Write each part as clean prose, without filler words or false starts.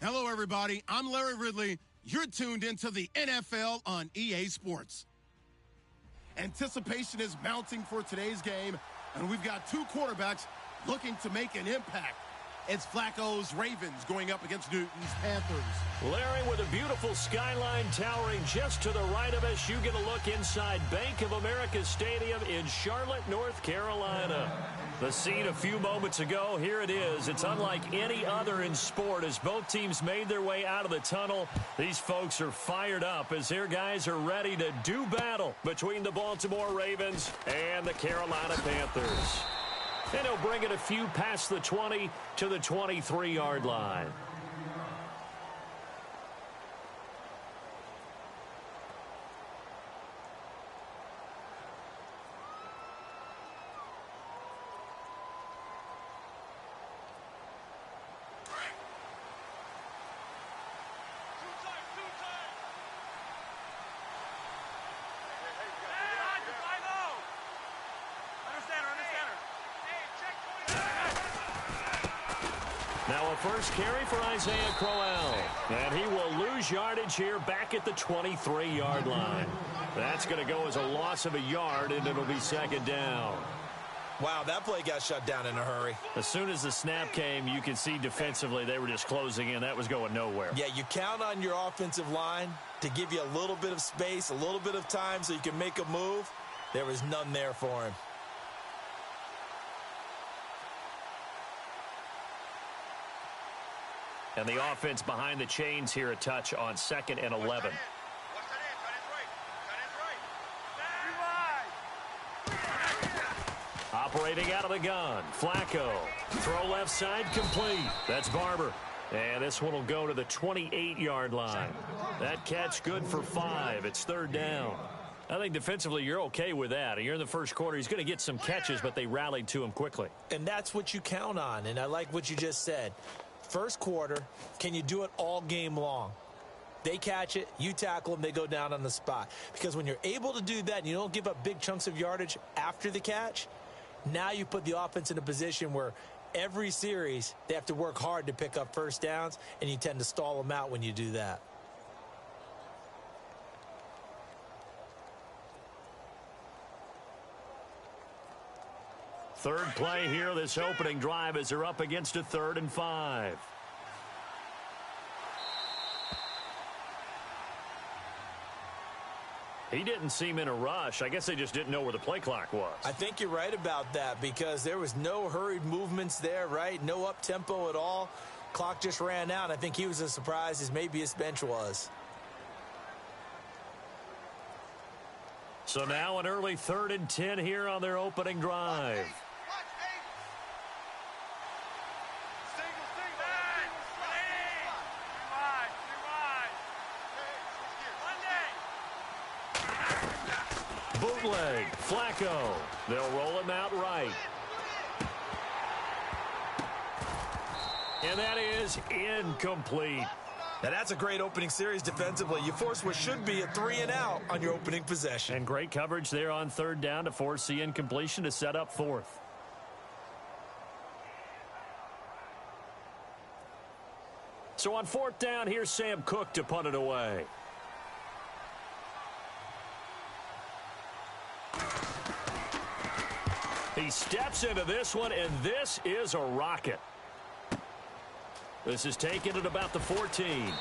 Hello, everybody. I'm Larry Ridley. You're tuned into the NFL on EA Sports. Anticipation is mounting for today's game, and we've got two quarterbacks looking to make an impact. It's Flacco's Ravens going up against Newton's Panthers. Larry, with a beautiful skyline towering just to the right of us, you get a look inside Bank of America Stadium in Charlotte, North Carolina. The scene a few moments ago, here it is. It's unlike any other in sport as both teams made their way out of the tunnel. These folks are fired up as their guys are ready to do battle between the Baltimore Ravens and the Carolina Panthers. And he'll bring it a few past the 20 to the 23-yard line. Now a first carry for Isaiah Crowell. And he will lose yardage here back at the 23-yard line. That's going to go as a loss of a yard, and it'll be second down. Wow, that play got shut down in a hurry. As soon as the snap came, you can see defensively they were just closing in. That was going nowhere. Yeah, you count on your offensive line to give you a little bit of space, a little bit of time so you can make a move. There was none there for him. And the offense behind the chains here a touch on 2nd and 11. Operating out of the gun, Flacco. Throw left side, complete. That's Barber. And this one will go to the 28-yard line. That catch good for 5. It's third down. I think defensively you're okay with that. You're in the first quarter. He's going to get some catches, but they rallied to him quickly. And that's what you count on, and I like what you just said. First quarter, can you do it all game long? They catch it, you tackle them, they go down on the spot. Because when you're able to do that and you don't give up big chunks of yardage after the catch, now you put the offense in a position where every series they have to work hard to pick up first downs, and you tend to stall them out when you do that. Third play here, this opening drive, as they're up against a 3rd and 5. He didn't seem in a rush. I guess they just didn't know where the play clock was. I think you're right about that because there was no hurried movements there, right? No up-tempo at all. Clock just ran out. I think he was as surprised as maybe his bench was. So now an early 3rd and 10 here on their opening drive. Bootleg, Flacco. They'll roll him out right. And that is incomplete. Now that's a great opening series defensively. You force what should be a 3-and-out on your opening possession. And great coverage there on 3rd down to force the incompletion to set up 4th. So on 4th down, here's Sam Cook to punt it away. He steps into this one, and this is a rocket. This is taken at about the 14.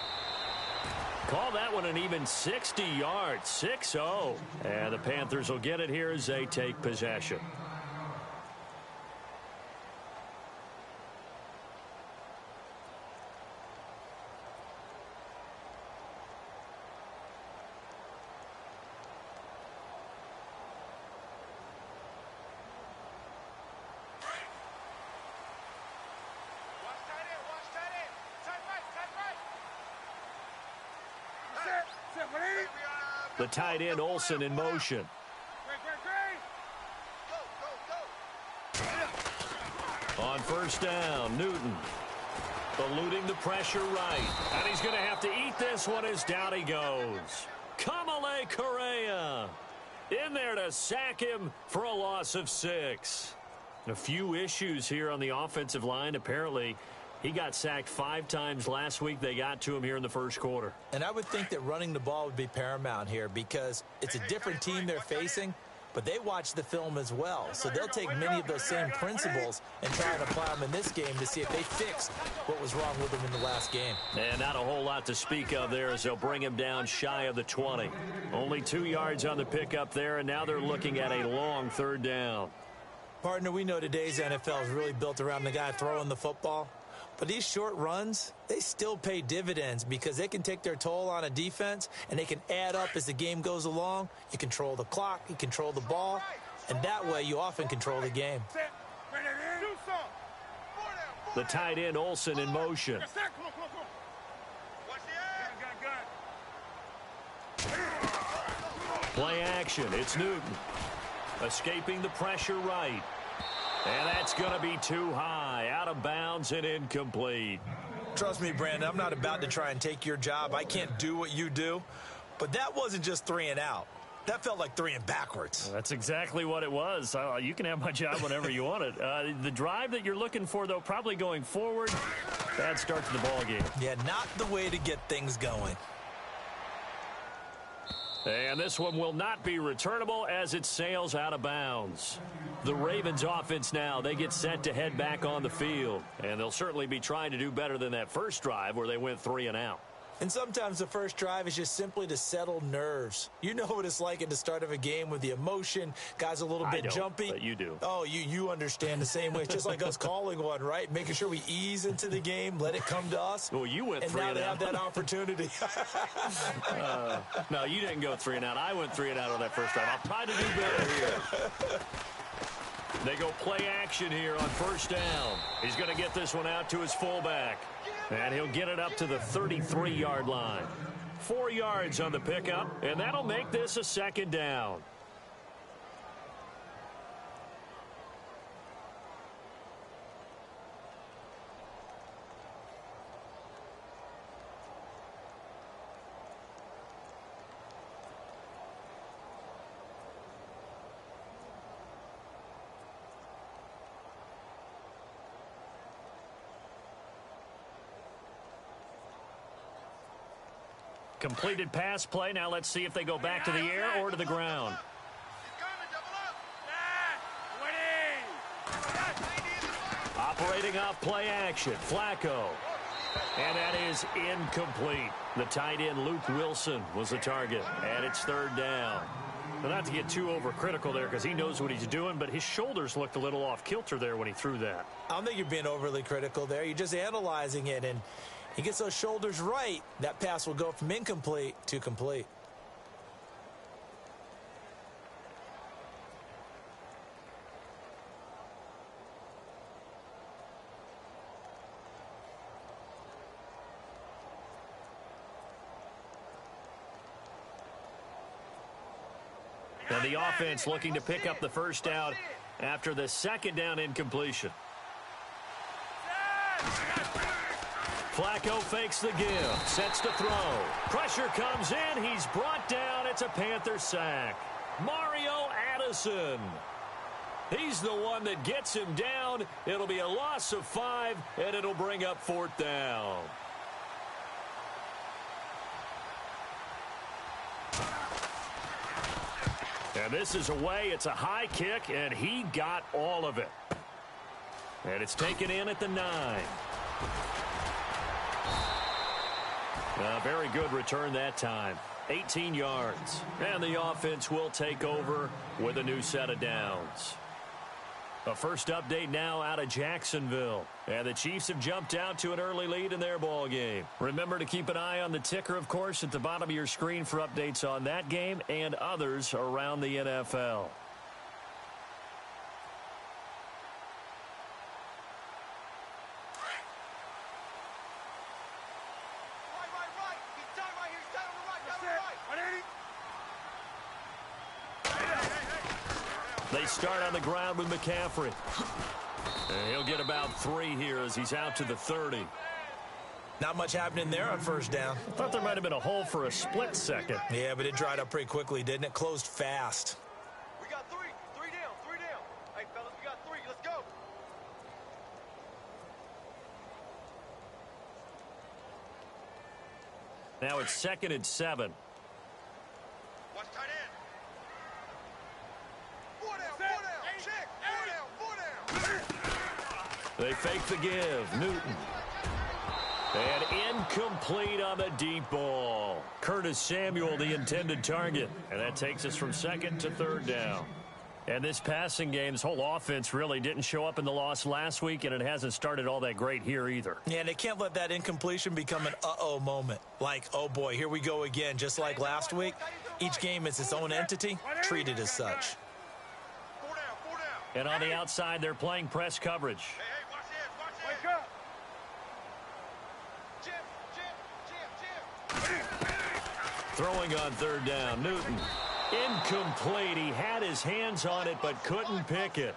Call that one an even 60 yards, 6-0. And the Panthers will get it here as they take possession. The tight end Olsen in motion. On 1st down, Newton eluding the pressure right. And he's going to have to eat this one as down he goes. Kamale Correa in there to sack him for a loss of 6. A few issues here on the offensive line. Apparently, He got sacked 5 times last week. They got to him here in the first quarter. And I would think that running the ball would be paramount here because it's a different team they're facing, but they watch the film as well. So they'll take many of those same principles and try and apply them in this game to see if they fixed what was wrong with them in the last game. And not a whole lot to speak of there as they'll bring him down shy of the 20. Only 2 yards on the pickup there, and now they're looking at a long 3rd down. Partner, we know today's NFL is really built around the guy throwing the football. But these short runs, they still pay dividends because they can take their toll on a defense and they can add up as the game goes along. You control the clock, you control the ball, and that way you often control the game. The tight end Olsen in motion. Play action, it's Newton. Escaping the pressure right. And that's going to be too high, out of bounds and incomplete. Trust me, Brandon, I'm not about to try and take your job. I can't do what you do. But that wasn't just 3 and out. That felt like 3 and backwards. Well, that's exactly what it was. You can have my job whenever you want it. The drive that you're looking for, though, probably going forward. Bad start to the ball game. Yeah, not the way to get things going. And this one will not be returnable as it sails out of bounds. The Ravens offense now, they get set to head back on the field. And they'll certainly be trying to do better than that first drive where they went 3 and out. And sometimes the first drive is just simply to settle nerves. You know what it's like at the start of a game with the emotion. Guys a little bit jumpy. But you do. Oh, you understand the same way. It's just like us calling one, right? Making sure we ease into the game, let it come to us. Well, you went 3 and out. And now they out. have that opportunity. No, you didn't go 3 and out. I went 3 and out on that first drive. I'll try to do better here. They go play action here on 1st down. He's going to get this one out to his fullback. And he'll get it up to the 33-yard line. 4 yards on the pickup, and that'll make this a 2nd down. Completed pass play. Now let's see if they go back to the air or to the ground. Operating off play action. Flacco. And that is incomplete. The tight end, Luke Wilson, was the target. And it's 3rd down. Well, not to get too overcritical there because he knows what he's doing, but his shoulders looked a little off kilter there when he threw that. I don't think you're being overly critical there. You're just analyzing it, and he gets those shoulders right, that pass will go from incomplete to complete. And the offense looking to pick up the 1st down after the 2nd down incompletion. Flacco fakes the give, sets to throw. Pressure comes in, he's brought down. It's a Panther sack. Mario Addison. He's the one that gets him down. It'll be a loss of 5, and it'll bring up 4th down. And this is away. It's a high kick, and he got all of it. And it's taken in at the 9. A very good return that time. 18 yards. And the offense will take over with a new set of downs. A first update now out of Jacksonville. And the Chiefs have jumped out to an early lead in their ball game. Remember to keep an eye on the ticker, of course, at the bottom of your screen for updates on that game and others around the NFL. They start on the ground with McCaffrey. And he'll get about 3 here as he's out to the 30. Not much happening there on 1st down. I thought there might have been a hole for a split second. Yeah, but it dried up pretty quickly, didn't it? Closed fast. We got 3. 3 down. 3 down. Hey, fellas, we got 3. Let's go. Now it's 2nd and 7. Watch tight end. 4 down, 4 down. Check. 4 down, 4 down. They fake the give. Newton. And incomplete on the deep ball. Curtis Samuel, the intended target. And that takes us from 2nd to 3rd down. And this passing game, this whole offense really didn't show up in the loss last week, and it hasn't started all that great here either. Yeah, and they can't let that incompletion become an uh-oh moment. Like, oh boy, here we go again. Just like last week, each game is its own entity, treated as such. 4 down, 4 down. And on the outside, they're playing press coverage. Hey, watch this, watch this. Wake up. Jim. Throwing on 3rd down, Newton. Incomplete. He had his hands on it but couldn't pick it.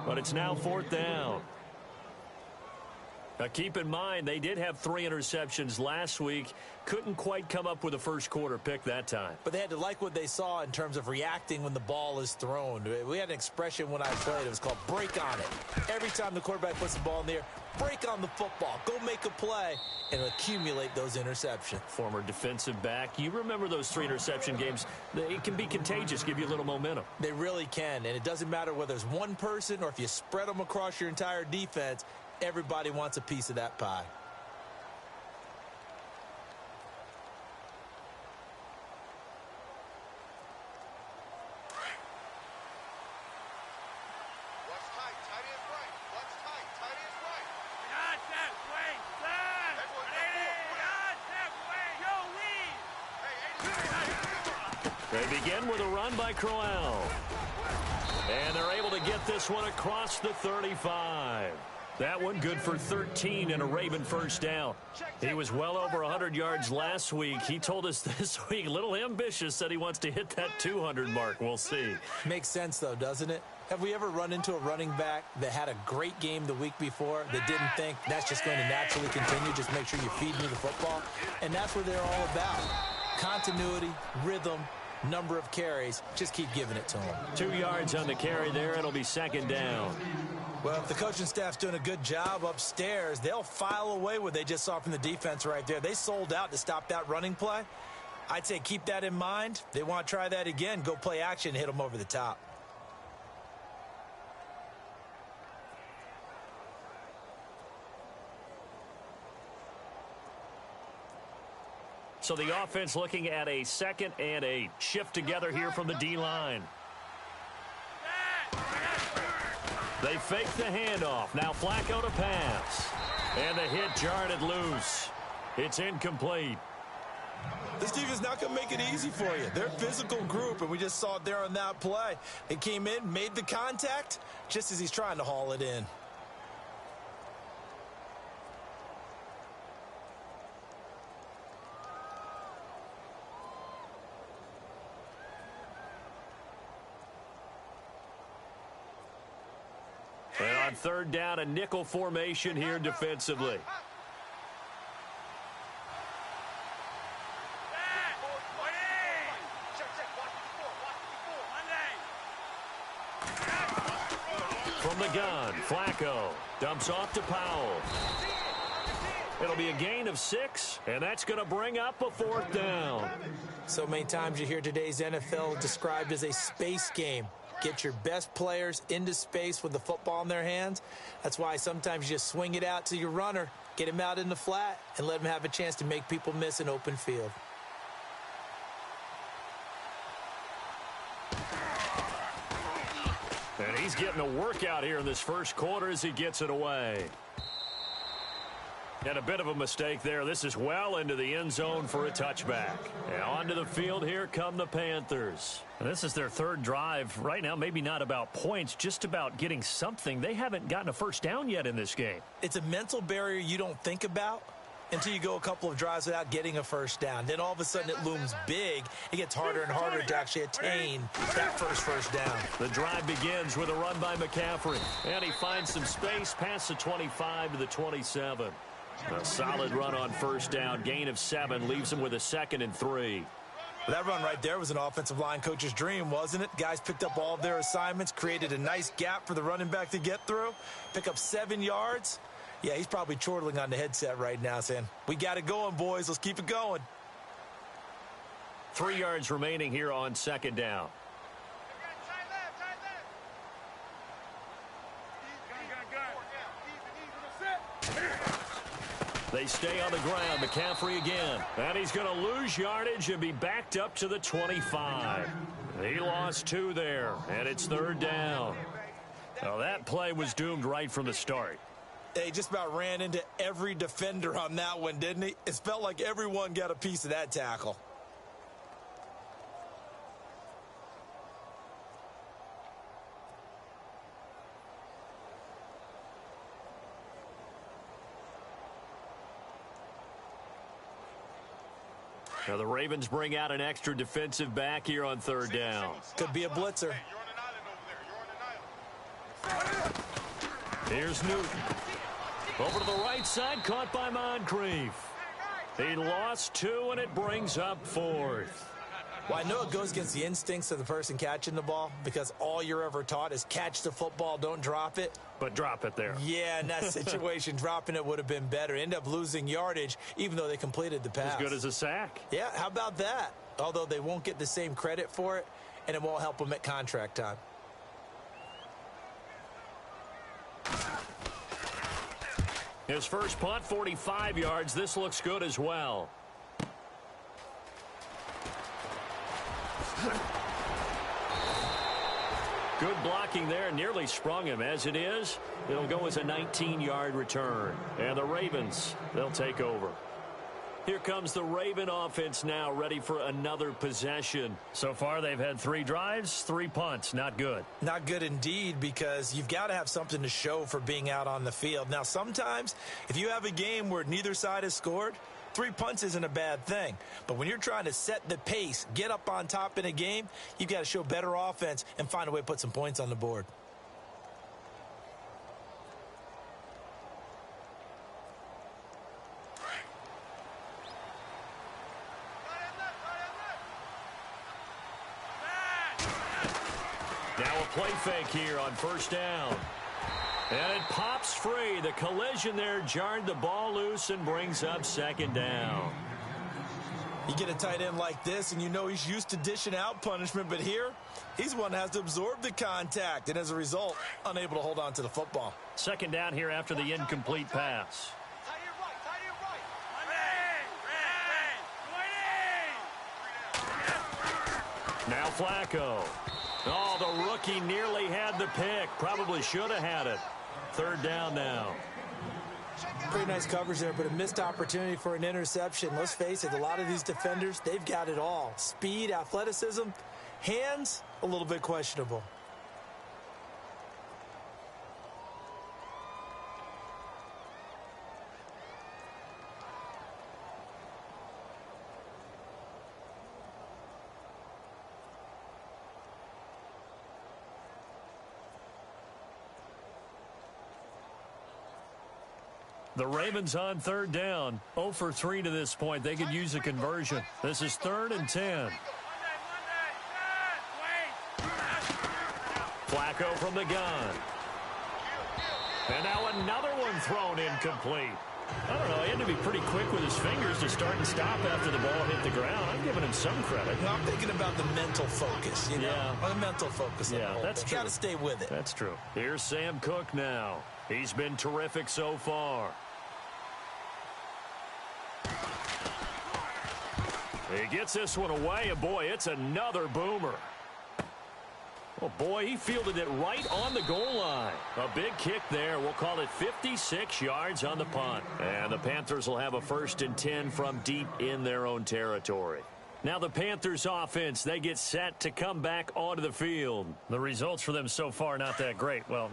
But it's now 4th down. Now keep in mind, they did have 3 interceptions last week. Couldn't quite come up with a first quarter pick that time. But they had to like what they saw in terms of reacting when the ball is thrown. We had an expression when I played. It was called break on it. Every time the quarterback puts the ball in the air, break on the football. Go make a play and accumulate those interceptions. Former defensive back. You remember those 3 interception games. It can be contagious, give you a little momentum. They really can. And it doesn't matter whether it's one person or if you spread them across your entire defense. Everybody wants a piece of that pie. Watch tight, tight end right. Watch tight, tight end right. They begin with a run by Crowell. And they're able to get this one across the 35. That one good for 13 and a Raven first down. He was well over 100 yards last week. He told us this week, a little ambitious, said he wants to hit that 200 mark. We'll see. Makes sense, though, doesn't it? Have we ever run into a running back that had a great game the week before that didn't think that's just going to naturally continue? Just make sure you feed me the football. And that's what they're all about. Continuity, rhythm, number of carries. Just keep giving it to them. 2 yards on the carry there. It'll be 2nd down. Well, if the coaching staff's doing a good job upstairs, they'll file away what they just saw from the defense right there. They sold out to stop that running play. I'd say keep that in mind. They want to try that again. Go play action and hit them over the top. So the offense looking at a 2nd and 8. Shift together here from the D-line. They fake the handoff. Now Flacco to pass. And the hit jarred it loose. It's incomplete. This defense is not going to make it easy for you. They're a physical group, and we just saw it there on that play. It came in, made the contact, just as he's trying to haul it in. And on 3rd down, a nickel formation here defensively. From the gun, Flacco dumps off to Powell. It'll be a gain of 6, and that's going to bring up a 4th down. So many times you hear today's NFL described as a space game. Get your best players into space with the football in their hands. That's why sometimes you just swing it out to your runner, get him out in the flat, and let him have a chance to make people miss an open field. And he's getting a workout here in this first quarter as he gets it away. And a bit of a mistake there. This is well into the end zone for a touchback. And onto the field, here come the Panthers. And this is their 3rd drive. Right now, maybe not about points, just about getting something. They haven't gotten a first down yet in this game. It's a mental barrier you don't think about until you go a couple of drives without getting a first down. Then all of a sudden it looms big. It gets harder and harder to actually attain that first down. The drive begins with a run by McCaffrey. And he finds some space past the 25 to the 27. A solid run on first down. Gain of 7 leaves him with a 2nd and 3. That run right there was an offensive line coach's dream, wasn't it? Guys picked up all of their assignments, created a nice gap for the running back to get through, pick up 7 yards. Yeah, he's probably chortling on the headset right now saying, we got it going, boys. Let's keep it going. 3 yards remaining here on second down. They stay on the ground. McCaffrey again. And he's going to lose yardage and be backed up to the 25. He lost 2 there, and it's third down. Well, that play was doomed right from the start. He just about ran into every defender on that one, didn't he? It felt like everyone got a piece of that tackle. Now the Ravens bring out an extra defensive back here on third down. Could be a blitzer. Here's Newton. Over to the right side, caught by Moncrief. He lost 2, and it brings up 4th. Well, I know it goes against the instincts of the person catching the ball because all you're ever taught is catch the football, don't drop it. But drop it there. Yeah, in that situation, dropping it would have been better. End up losing yardage, even though they completed the pass. As good as a sack. Yeah, how about that? Although they won't get the same credit for it, and it won't help them at contract time. His first punt, 45 yards. This looks good as well. Good blocking there. Nearly sprung him. As it is, it'll go as a 19-yard return. And the Ravens, they'll take over. Here comes the Raven offense now, ready for another possession. So far, they've had 3 drives, 3 punts. Not good. Not good indeed, because you've got to have something to show for being out on the field. Now, sometimes, if you have a game where neither side has scored, 3 punts isn't a bad thing. But when you're trying to set the pace, get up on top in a game, you've got to show better offense and find a way to put some points on the board. Now a play fake here on first down. And it pops free. The collision there jarred the ball loose and brings up second down. You get a tight end like this, and you know he's used to dishing out punishment, but here, he's one that has to absorb the contact, and as a result, unable to hold on to the football. Second down here after the incomplete pass. Now Flacco. Oh, the rookie nearly had the pick. Probably should have had it. Third down now. Pretty nice coverage there, but a missed opportunity for an interception. Let's face it, a lot of these defenders, they've got it all. Speed, athleticism, hands, a little bit questionable. The Ravens on third down. 0 for 3 to this point. They could use a conversion. This is 3rd and 10. Flacco from the gun. And now another one thrown incomplete. I don't know. He had to be pretty quick with his fingers to start and stop after the ball hit the ground. I'm giving him some credit. Well, I'm thinking about the mental focus, you know? Yeah. The mental focus. Yeah, that's true. Got to stay with it. That's true. Here's Sam Cook now. He's been terrific so far. He gets this one away, and boy, it's another boomer. Oh, boy, he fielded it right on the goal line. A big kick there. We'll call it 56 yards on the punt. And the Panthers will have a 1st and 10 from deep in their own territory. Now the Panthers offense, they get set to come back onto the field. The results for them so far not that great. Well,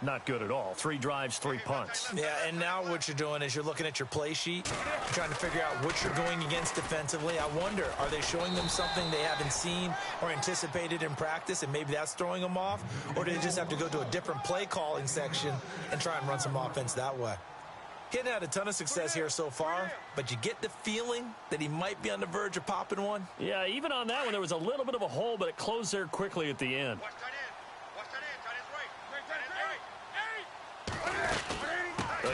not good at all. 3 drives, 3 punts. Yeah, and now what you're doing is you're looking at your play sheet, trying to figure out what you're going against defensively. I wonder, are they showing them something they haven't seen or anticipated in practice, and maybe that's throwing them off? Or do they just have to go to a different play calling section and try and run some offense that way? He hadn't had a ton of success here so far, but you get the feeling that he might be on the verge of popping one. Yeah, even on that one, there was a little bit of a hole, but it closed there quickly at the end.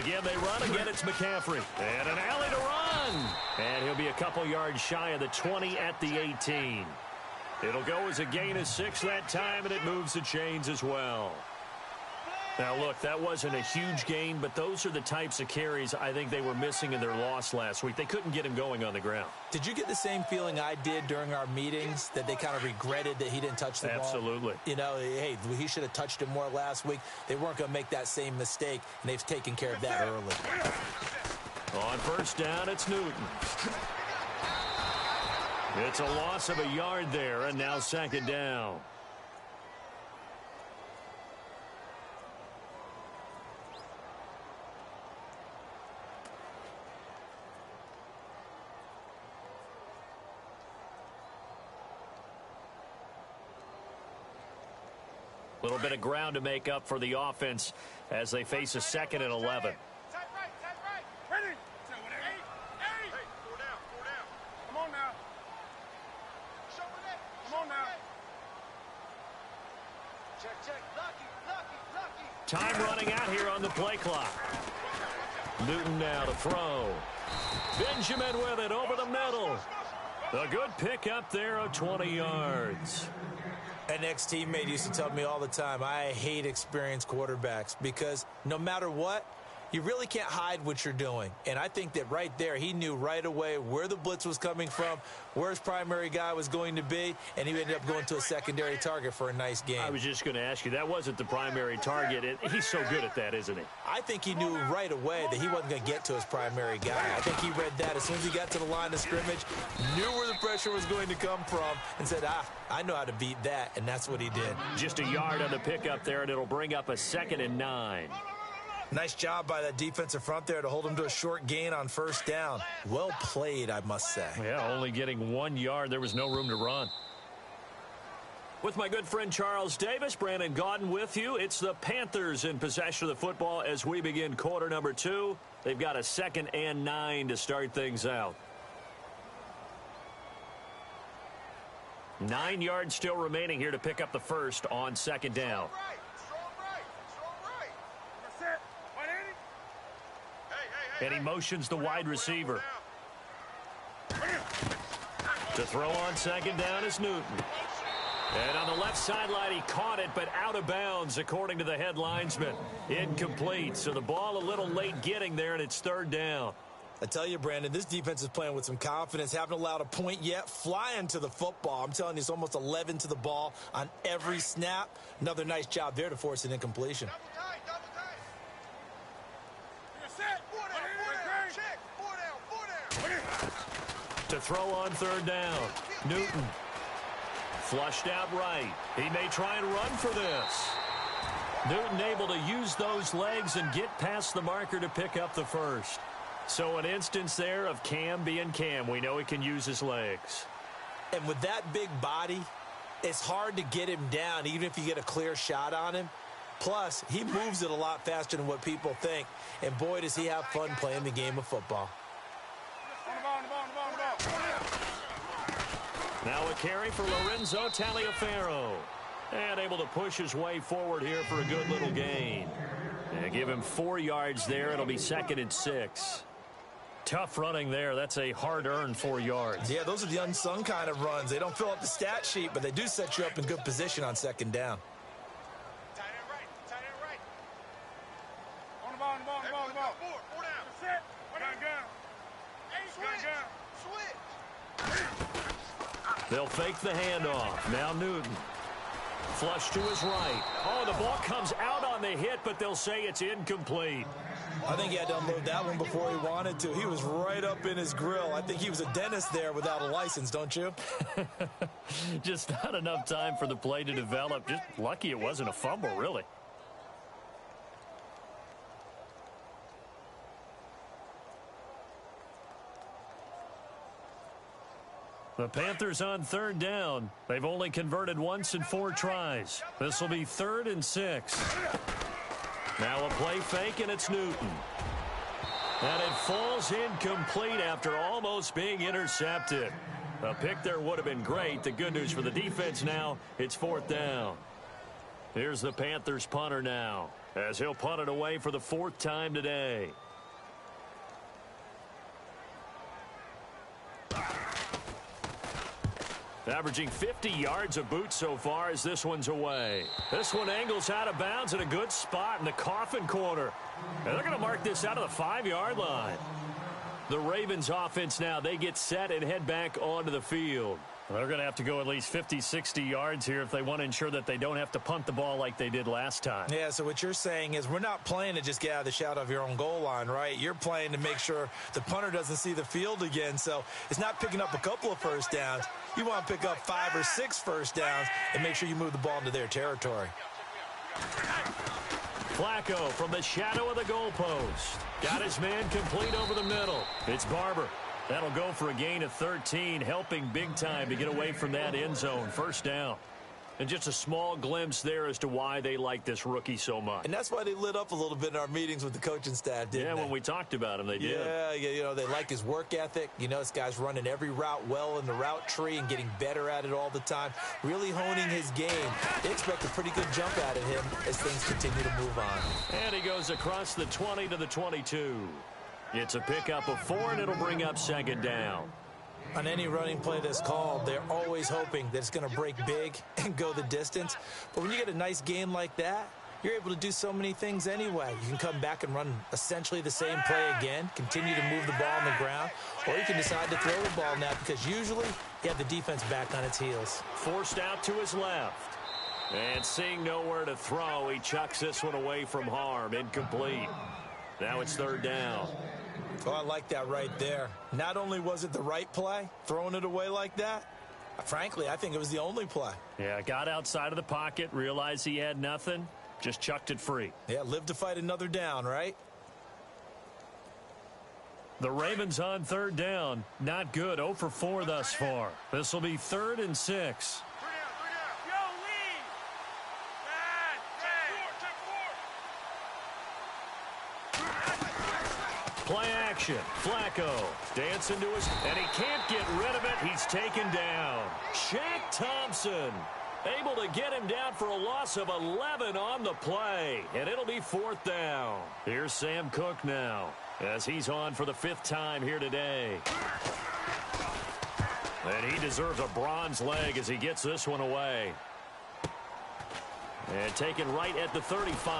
Again, they run. Again, it's McCaffrey. And an alley to run. And he'll be a couple yards shy of the 20 at the 18. It'll go as a gain of 6 that time, and it moves the chains as well. Now, look, that wasn't a huge gain, but those are the types of carries I think they were missing in their loss last week. They couldn't get him going on the ground. Did you get the same feeling I did during our meetings, that they kind of regretted that he didn't touch the ball? Absolutely. You know, hey, he should have touched it more last week. They weren't going to make that same mistake, and they've taken care of that early. On first down, it's Newton. It's a loss of a yard there, and now second down. A little bit of ground to make up for the offense as they face a 2nd and 11. Tight right. Ready. Hey, 4 down. Come on now. Show me that. Come on now. Check. Lucky. Time running out here on the play clock. Newton now to throw. Benjamin with it over the middle. A good pickup there of 20 yards. An ex-teammate used to tell me all the time, I hate experienced quarterbacks because no matter what, you really can't hide what you're doing. And I think that right there, he knew right away where the blitz was coming from, where his primary guy was going to be, and he ended up going to a secondary target for a nice game. I was just going to ask you, that wasn't the primary target. He's so good at that, isn't he? I think he knew right away that he wasn't going to get to his primary guy. I think he read that as soon as he got to the line of scrimmage, knew where the pressure was going to come from, and said, I know how to beat that, and that's what he did. Just a yard on the pickup there, and it'll bring up a 2nd and 9. Nice job by that defensive front there to hold him to a short gain on first down. Well played, I must say. Yeah, only getting 1 yard. There was no room to run. With my good friend Charles Davis, Brandon Gaudin with you. It's the Panthers in possession of the football as we begin quarter number 2. They've got a 2nd and 9 to start things out. 9 yards still remaining here to pick up the first on second down. And he motions the wide receiver. To throw on second down is Newton. And on the left sideline, he caught it, but out of bounds, according to the head linesman. Incomplete. So the ball a little late getting there, and it's third down. I tell you, Brandon, this defense is playing with some confidence. Haven't allowed a point yet. Flying to the football. I'm telling you, it's almost 11 to the ball on every snap. Another nice job there to force an incompletion. To throw on third down, Newton. Flushed out right. He may try and run for this. Newton able to use those legs and get past the marker to pick up the first. So an instance there of Cam being Cam. We know he can use his legs. And with that big body, it's hard to get him down even if you get a clear shot on him. Plus, he moves it a lot faster than what people think. And boy, does he have fun playing the game of football. Now a carry for Lorenzo Taliaferro. And able to push his way forward here for a good little gain. And give him 4 yards there. It'll be 2nd and 6. Tough running there. That's a hard-earned 4 yards. Yeah, those are the unsung kind of runs. They don't fill up the stat sheet, but they do set you up in good position on second down. Tight end right. On the ball. 4 down. Set. Switch. They'll fake the handoff. Now Newton. Flush to his right. Oh, the ball comes out on the hit, but they'll say it's incomplete. I think he had to unload that one before he wanted to. He was right up in his grill. I think he was a dentist there without a license, don't you? Just not enough time for the play to develop. Just lucky it wasn't a fumble, really. The Panthers on third down. They've only converted once in 4 tries. This will be 3rd and 6. Now a play fake, and it's Newton. And it falls incomplete after almost being intercepted. A pick there would have been great. The good news for the defense now, it's 4th down. Here's the Panthers punter now. as he'll punt it away for the 4th time today. Averaging 50 yards a boot so far as this one's away. This one angles out of bounds at a good spot in the coffin corner. And they're going to mark this out of the 5-yard line. The Ravens offense now, they get set and head back onto the field. They're going to have to go at least 50, 60 yards here if they want to ensure that they don't have to punt the ball like they did last time. Yeah, so what you're saying is we're not playing to just get out of the shadow of your own goal line, right? You're playing to make sure the punter doesn't see the field again. So it's not picking up a couple of first downs. You want to pick up 5 or 6 first downs and make sure you move the ball into their territory. Flacco from the shadow of the goalpost. Got his man complete over the middle. It's Barber. That'll go for a gain of 13, helping big time to get away from that end zone. First down. And just a small glimpse there as to why they like this rookie so much. And that's why they lit up a little bit in our meetings with the coaching staff, didn't they? Yeah, when we talked about him, they did. Yeah, you know, they like his work ethic. You know, this guy's running every route well in the route tree and getting better at it all the time. Really honing his game. They expect a pretty good jump out of him as things continue to move on. And he goes across the 20 to the 22. It's a pickup of 4, and it'll bring up 2nd down. On any running play that's called, they're always hoping that it's going to break big and go the distance. But when you get a nice game like that, you're able to do so many things anyway. You can come back and run essentially the same play again, continue to move the ball on the ground, or you can decide to throw the ball now because usually you have the defense back on its heels. Forced out to his left. And seeing nowhere to throw, he chucks this one away from harm. Incomplete. Now it's 3rd down. Oh, I like that right there. Not only was it the right play, throwing it away like that, frankly, I think it was the only play. Yeah, got outside of the pocket, realized he had nothing, just chucked it free. Yeah, live to fight another down, right? The Ravens on 3rd down. Not good. 0 for 4 thus far. This will be 3rd and 6. Play action. Flacco dancing to his, and he can't get rid of it. He's taken down. Shaq Thompson able to get him down for a loss of 11 on the play, and it'll be 4th down. Here's Sam Cook now as he's on for the 5th time here today. And he deserves a bronze leg as he gets this one away. And taken right at the 35.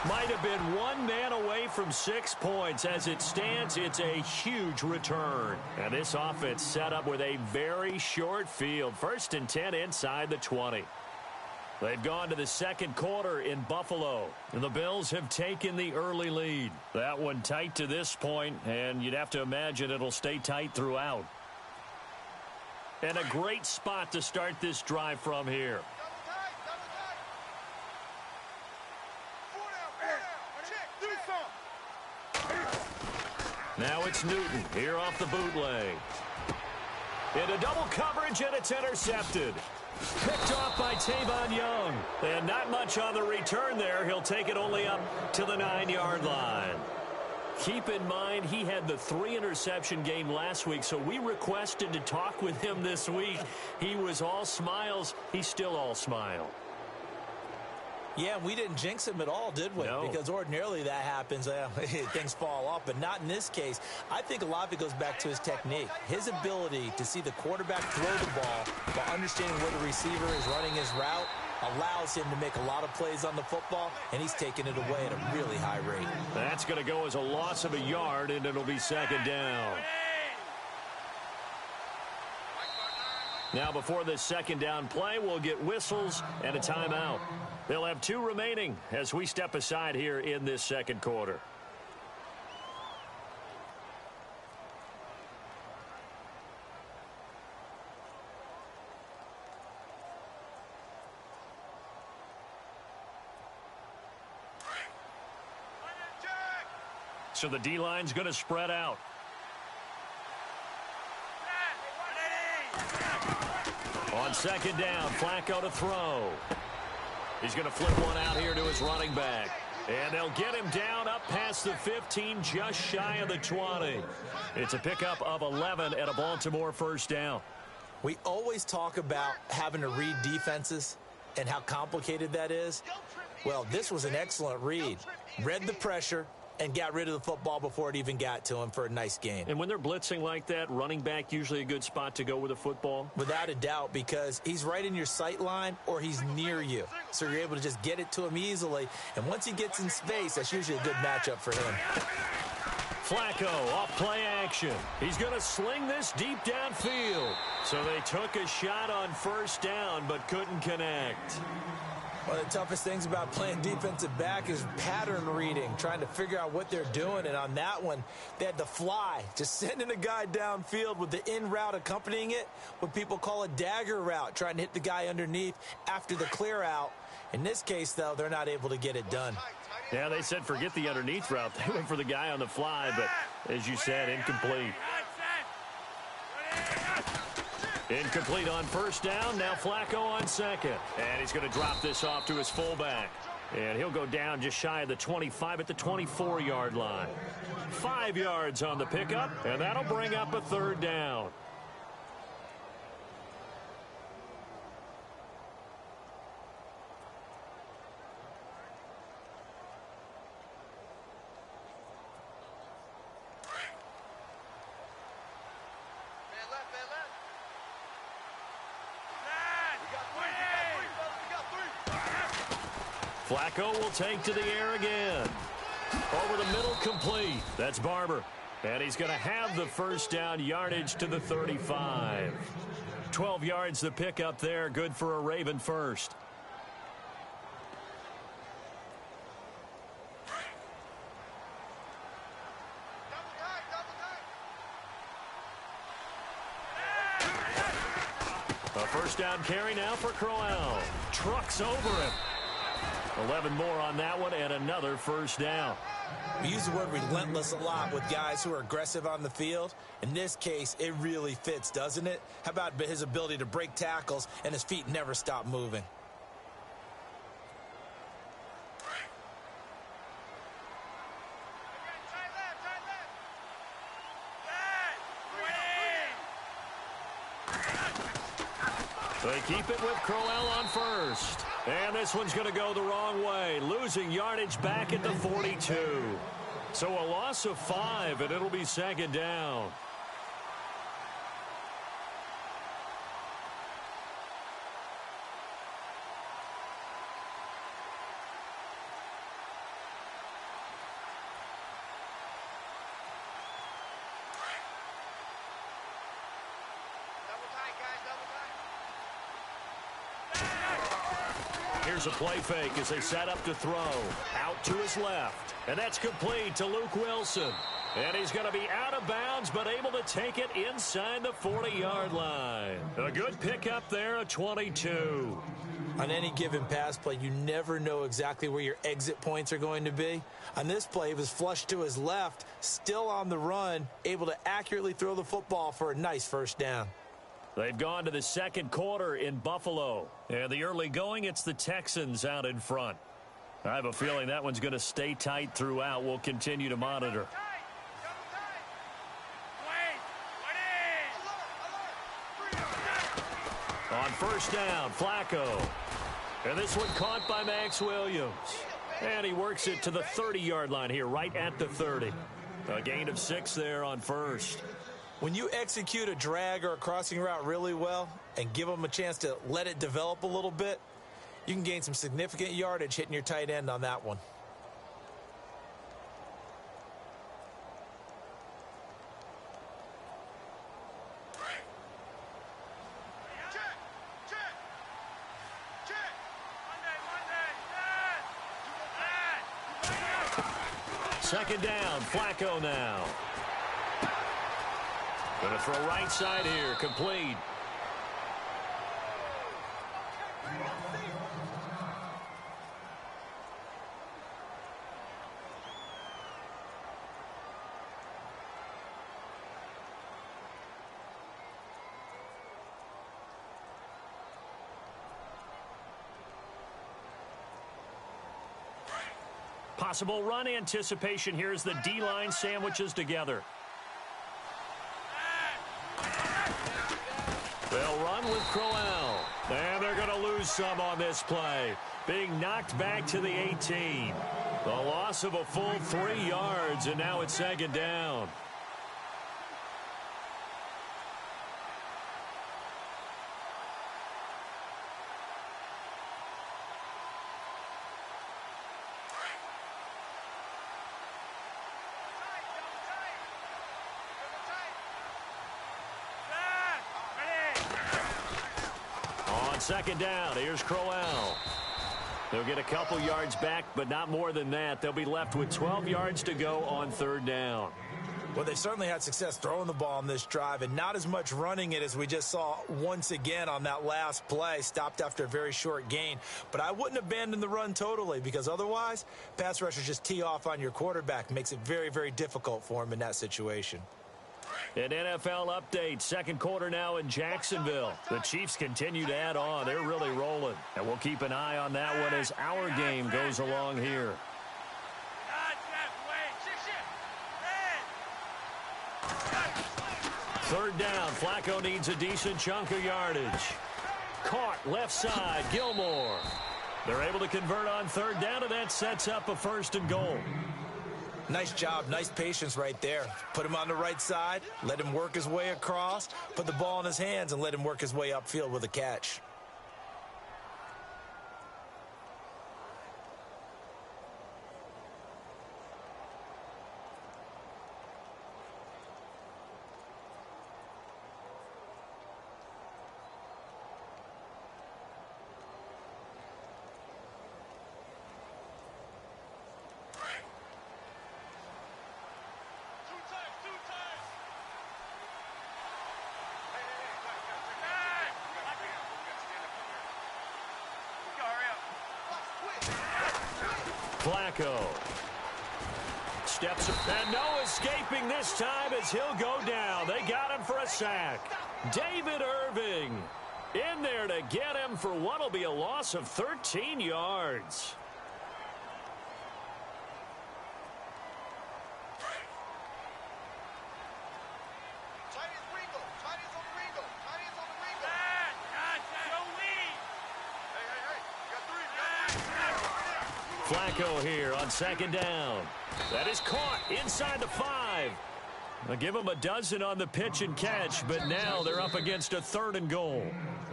Might have been one man away from 6 points. As it stands, it's a huge return. And this offense set up with a very short field. 1st and 10 inside the 20. They've gone to the 2nd quarter in Buffalo. And the Bills have taken the early lead. That one tight to this point, and you'd have to imagine it'll stay tight throughout. And a great spot to start this drive from here. Now it's Newton here off the bootleg. Into double coverage, and it's intercepted. Picked off by Tavon Young. And not much on the return there. He'll take it only up to the 9-yard line. Keep in mind, he had the 3-interception game last week, so we requested to talk with him this week. He was all smiles. He's still all smile. Yeah, we didn't jinx him at all, did we? No. Because ordinarily that happens. Things fall off, but not in this case. I think a lot of it goes back to his technique. His ability to see the quarterback throw the ball while understanding where the receiver is running his route allows him to make a lot of plays on the football, and he's taking it away at a really high rate. That's going to go as a loss of a yard, and it'll be 2nd down. Now, before this 2nd down play, we'll get whistles and a timeout. They'll have 2 remaining as we step aside here in this 2nd quarter. So the D-line's going to spread out. On 2nd down, Flacco to throw. He's going to flip one out here to his running back. And they'll get him down up past the 15, just shy of the 20. It's a pickup of 11 and a Baltimore first down. We always talk about having to read defenses and how complicated that is. Well, this was an excellent read. Read the pressure and got rid of the football before it even got to him for a nice gain. And when they're blitzing like that, running back usually a good spot to go with the football? Without a doubt, because he's right in your sight line or he's near you. So you're able to just get it to him easily. And once he gets in space, that's usually a good matchup for him. Flacco off play action. He's going to sling this deep downfield. So they took a shot on first down but couldn't connect. One of the toughest things about playing defensive back is pattern reading, trying to figure out what they're doing. And on that one, they had to fly, just sending a guy downfield with the in route accompanying it, what people call a dagger route, trying to hit the guy underneath after the clear out. In this case, though, they're not able to get it done. Yeah, they said forget the underneath route. They went for the guy on the fly, but as you said, incomplete. Incomplete on first down. Now Flacco on second. And he's going to drop this off to his fullback. And he'll go down just shy of the 25 at the 24-yard line. 5 yards on the pickup, and that'll bring up a third down. Flacco will take to the air again. Over the middle, complete. That's Barber. And he's going to have the first down, yardage to the 35. 12 yards the pickup there. Good for a Raven first. A first down carry now for Crowell. Trucks over him. 11 more on that one and another first down. We use the word relentless a lot with guys who are aggressive on the field. In this case, it really fits, doesn't it? How about his ability to break tackles and his feet never stop moving? They keep it with Crowell on first. And this one's going to go the wrong way, losing yardage back at the 42. So a loss of 5, and it'll be second down. Here's a play fake as they set up to throw. Out to his left. And that's complete to Luke Wilson. And he's going to be out of bounds, but able to take it inside the 40-yard line. A good pickup there, a 22. On any given pass play, you never know exactly where your exit points are going to be. On this play, it was flushed to his left, still on the run, able to accurately throw the football for a nice first down. They've gone to the second quarter in Buffalo. And the early going, it's the Texans out in front. I have a feeling that one's going to stay tight throughout. We'll continue to monitor. On first down, Flacco. And this one caught by Max Williams. And he works it to the 30-yard line here, right at the 30. A gain of 6 there on first. When you execute a drag or a crossing route really well and give them a chance to let it develop a little bit, you can gain some significant yardage hitting your tight end on that one. Second down, Flacco now. Going to throw right side here, complete. Possible run anticipation here as the D-line sandwiches together. They'll run with Crowell. And they're going to lose some on this play. Being knocked back to the 18. The loss of a full 3 yards, and now it's 2nd down. On 2nd down, here's Crowell. They'll get a couple yards back, but not more than that. They'll be left with 12 yards to go on 3rd down. Well, they've certainly had success throwing the ball on this drive and not as much running it as we just saw once again on that last play. Stopped after a very short gain. But I wouldn't abandon the run totally because otherwise, pass rushers just tee off on your quarterback. Makes it very, very difficult for him in that situation. An NFL update. 2nd quarter now in Jacksonville. The Chiefs continue to add on. They're really rolling. And we'll keep an eye on that one as our game goes along here. 3rd down. Flacco needs a decent chunk of yardage. Caught left side. Gilmore. They're able to convert on 3rd down, and that sets up a 1st and goal. Nice job. Nice patience right there. Put him on the right side. Let him work his way across. Put the ball in his hands and let him work his way upfield with a catch. Flacco steps up, and no escaping this time as he'll go down. They got him for a sack. David Irving in there to get him for what will be a loss of 13 yards. Flacco here on 2nd down. That is caught inside the 5. They'll give him a dozen on the pitch and catch, but now they're up against a 3rd and goal.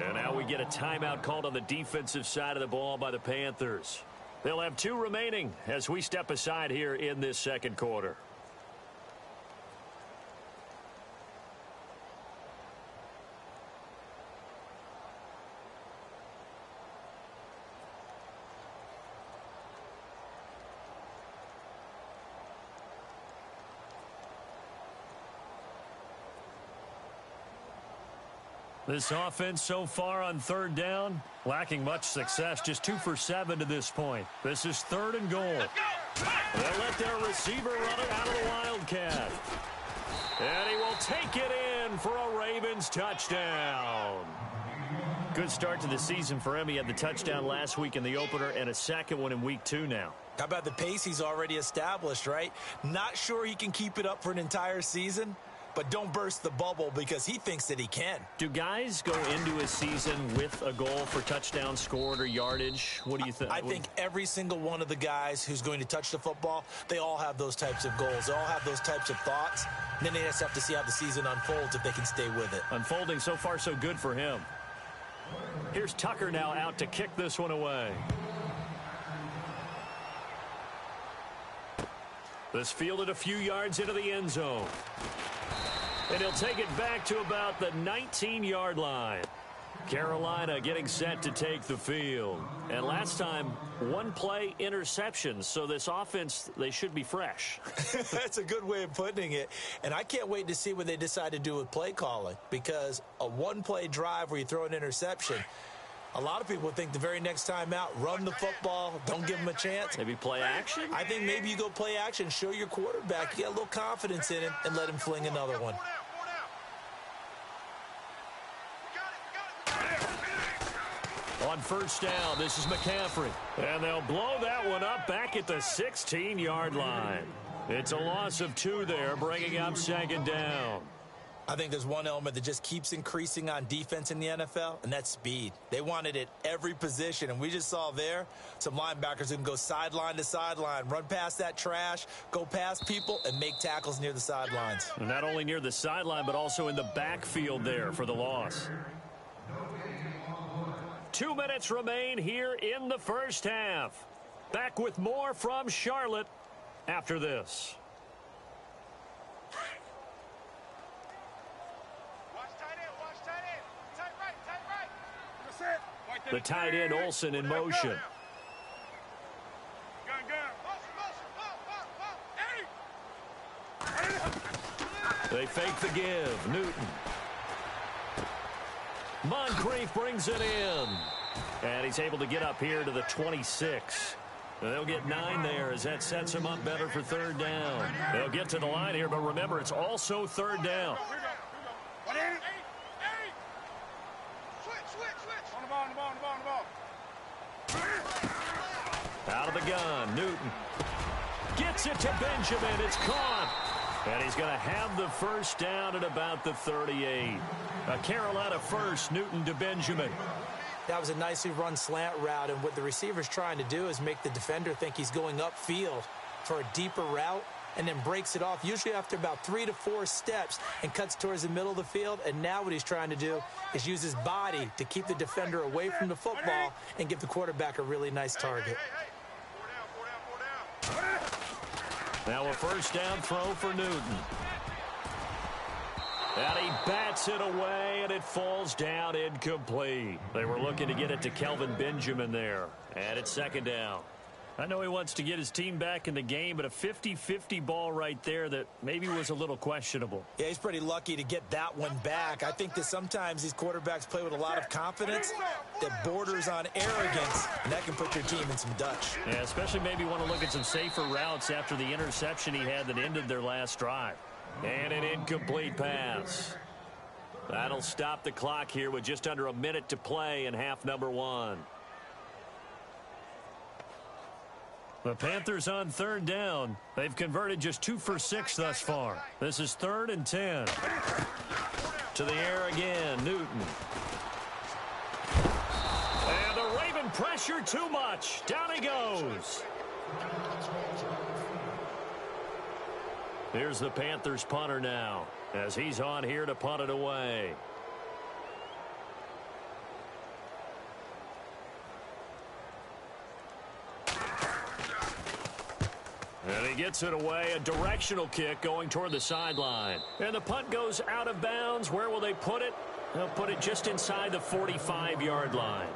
And now we get a timeout called on the defensive side of the ball by the Panthers. They'll have 2 remaining as we step aside here in this 2nd quarter. This offense so far on 3rd down, lacking much success, just 2 for 7 to this point. This is 3rd and goal. They'll let their receiver run it out of the Wildcat. And he will take it in for a Ravens touchdown. Good start to the season for him. He had the touchdown last week in the opener and a 2nd one in week 2 now. How about the pace he's already established, right? Not sure he can keep it up for an entire season, but don't burst the bubble because he thinks that he can. Do guys go into a season with a goal for touchdown scored or yardage? What do you think? I think every single one of the guys who's going to touch the football, they all have those types of goals. They all have those types of thoughts. And then they just have to see how the season unfolds if they can stay with it. Unfolding so far so good for him. Here's Tucker now out to kick this one away. This fielded a few yards into the end zone. And he'll take it back to about the 19-yard line. Carolina getting set to take the field. And last time, 1-play interceptions. So this offense, they should be fresh. That's a good way of putting it. And I can't wait to see what they decide to do with play calling. Because a 1-play drive where you throw an interception, a lot of people think the very next time out, run the football, don't give them a chance. Maybe play action? I think maybe you go play action, show your quarterback, you get a little confidence in him, and let him fling another one. On first down, this is McCaffrey. And they'll blow that one up back at the 16-yard line. It's a loss of 2 there, bringing up second down. I think there's one element that just keeps increasing on defense in the NFL, and that's speed. They want it at every position, and we just saw there some linebackers who can go sideline to sideline, run past that trash, go past people, and make tackles near the sidelines. And not only near the sideline, but also in the backfield there for the loss. 2 minutes remain here in the first half. Back with more from Charlotte after this. The tight end, Olsen, in motion. They fake the give. Newton. Moncrief brings it in. And he's able to get up here to the 26. They'll get 9 there as that sets him up better for third down. They'll get to the line here, but remember, it's also third down. Out of the gun, Newton. Gets it to Benjamin. It's caught. And he's going to have the first down at about the 38. A Carolina first, Newton to Benjamin. That was a nicely run slant route, and what the receiver's trying to do is make the defender think he's going upfield for a deeper route and then breaks it off, usually after about 3 to 4 steps, and cuts towards the middle of the field. And now what he's trying to do is use his body to keep the defender away from the football and give the quarterback a really nice target. Now a first down throw for Newton. And he bats it away, and it falls down incomplete. They were looking to get it to Kelvin Benjamin there. And it's second down. I know he wants to get his team back in the game, but a 50-50 ball right there that maybe was a little questionable. Yeah, he's pretty lucky to get that one back. I think that sometimes these quarterbacks play with a lot of confidence that borders on arrogance, and that can put your team in some Dutch. Yeah, especially maybe want to look at some safer routes after the interception he had that ended their last drive. And an incomplete pass. That'll stop the clock here with just under a minute to play in half number 1. The Panthers on third down. They've converted just 2 for 6 thus far. This is 3rd and 10. To the air again, Newton. And the Raven pressure too much. Down he goes. Here's the Panthers punter now, as he's on here to punt it away. And he gets it away, a directional kick going toward the sideline. And the punt goes out of bounds. Where will they put it? They'll put it just inside the 45-yard line.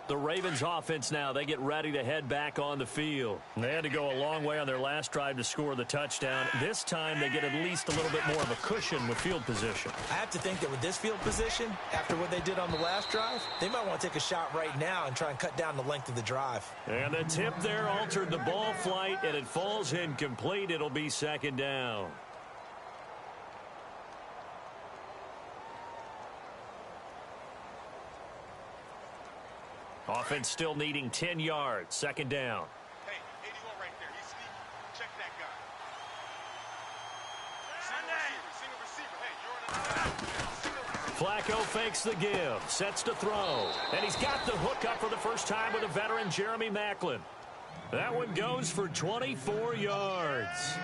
The Ravens offense now, they get ready to head back on the field. They had to go a long way on their last drive to score the touchdown. This time they get at least a little bit more of a cushion with field position. I have to think that with this field position, after what they did on the last drive, they might want to take a shot right now and try and cut down the length of the drive. And the tip there altered the ball flight, and it falls incomplete. It'll be second down. Offense still needing 10 yards. Second down. Hey, 81 right there. He's sneaky. Check that guy. Flacco fakes the give. Sets to throw. And he's got the hook up for the first time with a veteran, Jeremy Maclin. That one goes for 24 yards.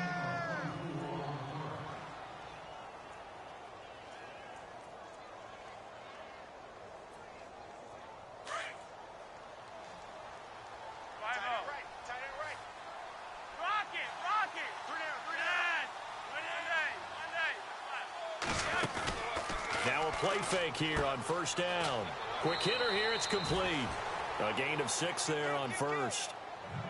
Play fake here on first down. Quick hitter here, it's complete. A gain of 6 there on first.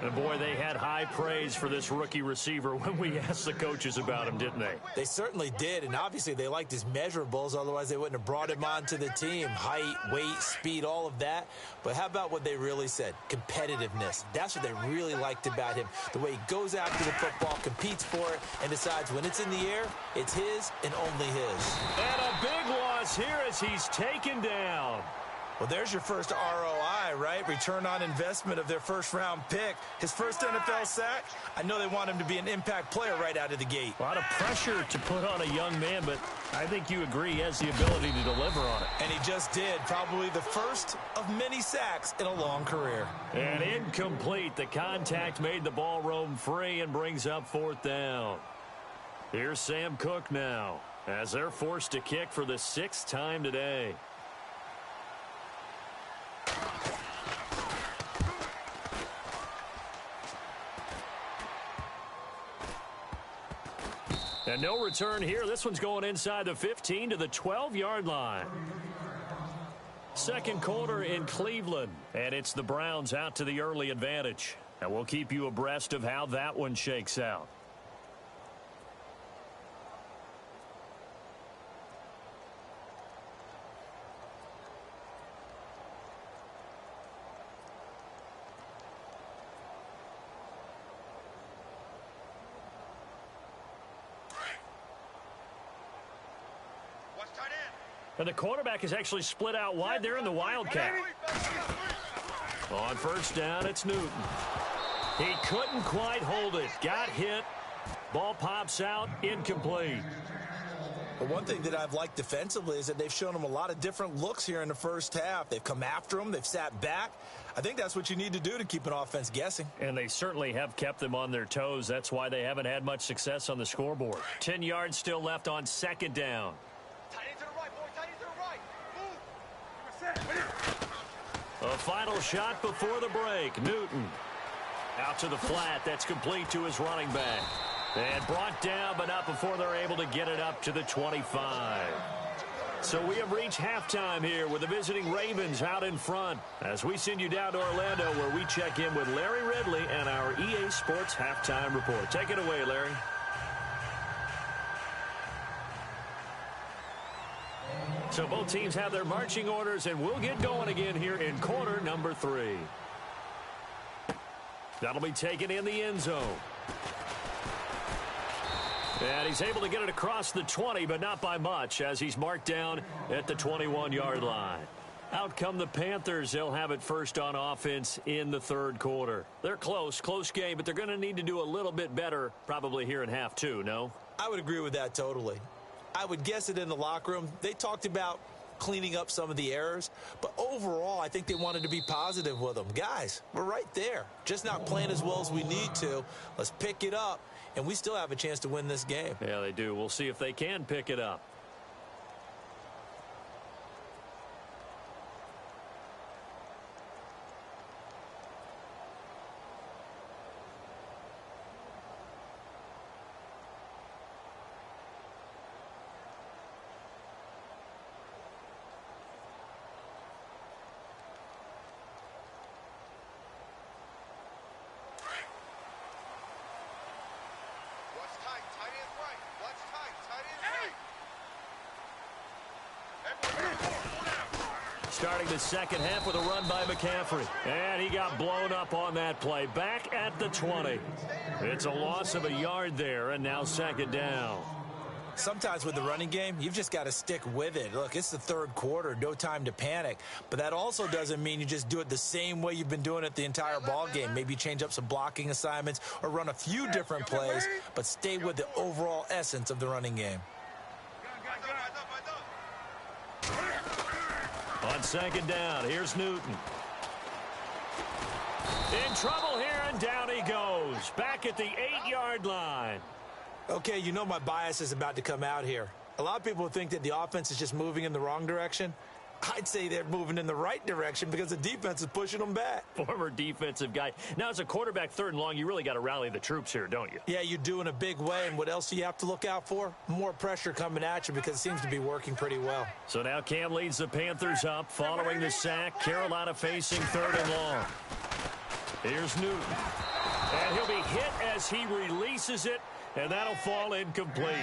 And boy, they had high praise for this rookie receiver when we asked the coaches about him, didn't they? They certainly did, and obviously they liked his measurables, otherwise they wouldn't have brought him onto the team. Height, weight, speed, all of that. But how about what they really said? Competitiveness. That's what they really liked about him. The way he goes after the football, competes for it, and decides when it's in the air, it's his and only his. And a big loss here as he's taken down. Well, there's your first ROI, right? Return on investment of their first-round pick. His first NFL sack, I know they want him to be an impact player right out of the gate. A lot of pressure to put on a young man, but I think you agree he has the ability to deliver on it. And he just did. Probably the first of many sacks in a long career. And incomplete. The contact made the ball roam free and brings up 4th down. Here's Sam Cook now as they're forced to kick for the 6th time today. And no return here. This one's going inside the 15 to the 12-yard line. Second quarter in Cleveland. And it's the Browns out to the early advantage. And we'll keep you abreast of how that one shakes out. And the quarterback is actually split out wide there in the Wildcat. On first down, it's Newton. He couldn't quite hold it. Got hit. Ball pops out. Incomplete. But one thing that I've liked defensively is that they've shown him a lot of different looks here in the first half. They've come after him. They've sat back. I think that's what you need to do to keep an offense guessing. And they certainly have kept them on their toes. That's why they haven't had much success on the scoreboard. 10 yards still left on second down. A final shot before the break. Newton out to the flat. That's complete to his running back. And brought down, but not before they're able to get it up to the 25. So we have reached halftime here with the visiting Ravens out in front as we send you down to Orlando where we check in with Larry Ridley and our EA Sports Halftime Report. Take it away, Larry. So both teams have their marching orders, and we'll get going again here in quarter number 3. That'll be taken in the end zone. And he's able to get it across the 20, but not by much, as he's marked down at the 21-yard line. Out come the Panthers. They'll have it first on offense in the third quarter. They're close game, but they're going to need to do a little bit better probably here in half 2, no? I would agree with that totally. I would guess it in the locker room. They talked about cleaning up some of the errors, but overall, I think they wanted to be positive with them. Guys, we're right there. Just not playing as well as we need to. Let's pick it up, and we still have a chance to win this game. Yeah, they do. We'll see if they can pick it up. Starting the second half with a run by McCaffrey. And he got blown up on that play. Back at the 20. It's a loss of a yard there, and now second down. Sometimes with the running game, you've just got to stick with it. Look, it's the third quarter, no time to panic. But that also doesn't mean you just do it the same way you've been doing it the entire ball game. Maybe change up some blocking assignments or run a few different plays, but stay with the overall essence of the running game. On second down, here's Newton. In trouble here, and down he goes. Back at the 8-yard line. Okay, you know my bias is about to come out here. A lot of people think that the offense is just moving in the wrong direction. I'd say they're moving in the right direction because the defense is pushing them back. Former defensive guy. Now, as a quarterback, 3rd and long, you really got to rally the troops here, don't you? Yeah, you do in a big way. And what else do you have to look out for? More pressure coming at you because it seems to be working pretty well. So now Cam leads the Panthers up following the sack. Carolina facing 3rd and long. Here's Newton. And he'll be hit as he releases it, and that'll fall incomplete.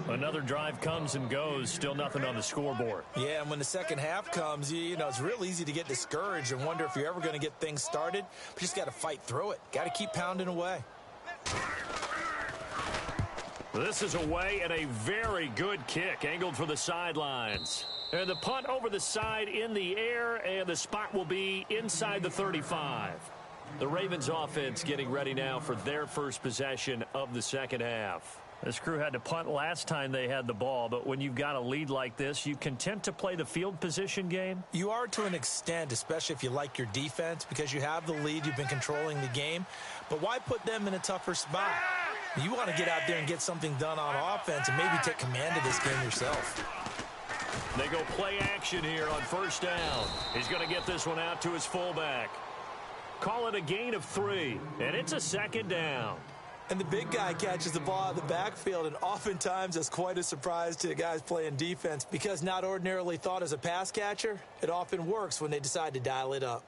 Another drive comes and goes, still nothing on the scoreboard. Yeah, and when the second half comes, you know, it's real easy to get discouraged and wonder if you're ever going to get things started. But you just got to fight through it. Got to keep pounding away. This is away and a very good kick, angled for the sidelines. And the punt over the side in the air, and the spot will be inside the 35. The Ravens offense getting ready now for their first possession of the second half. This crew had to punt last time they had the ball, but when you've got a lead like this, you content to play the field position game? You are to an extent, especially if you like your defense, because you have the lead, you've been controlling the game. But why put them in a tougher spot? You want to get out there and get something done on offense and maybe take command of this game yourself. They go play action here on first down. He's going to get this one out to his fullback. Call it a gain of 3, and it's a second down. And the big guy catches the ball out of the backfield, and oftentimes that's quite a surprise to the guys playing defense because not ordinarily thought as a pass catcher, it often works when they decide to dial it up.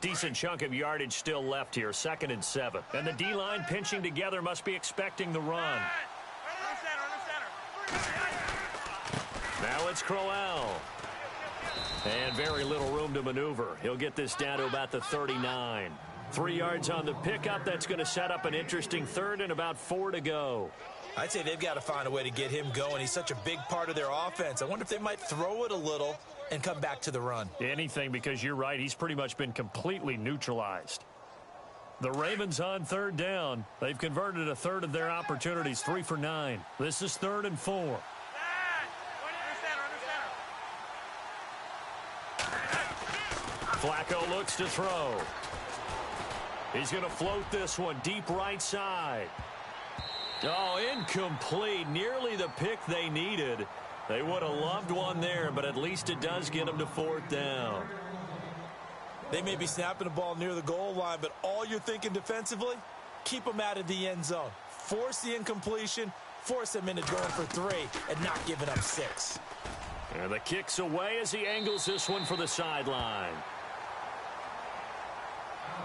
Decent chunk of yardage still left here, 2nd and 7. And the D-line pinching together must be expecting the run. Now it's Crowell. And very little room to maneuver. He'll get this down to about the 39. 3 yards on the pickup. That's going to set up an interesting 3rd and about 4 to go. I'd say they've got to find a way to get him going. He's such a big part of their offense. I wonder if they might throw it a little and come back to the run. Anything, because you're right. He's pretty much been completely neutralized. The Ravens on 3rd down. They've converted a 1/3 of their opportunities, 3 for 9. This is 3rd and 4. Flacco looks to throw. He's going to float this one deep right side. Oh, incomplete. Nearly the pick they needed. They would have loved one there, but at least it does get them to 4th down. They may be snapping the ball near the goal line, but all you're thinking defensively, keep them out of the end zone. Force the incompletion, force them into going for 3, and not giving up 6. And the kick's away as he angles this one for the sideline.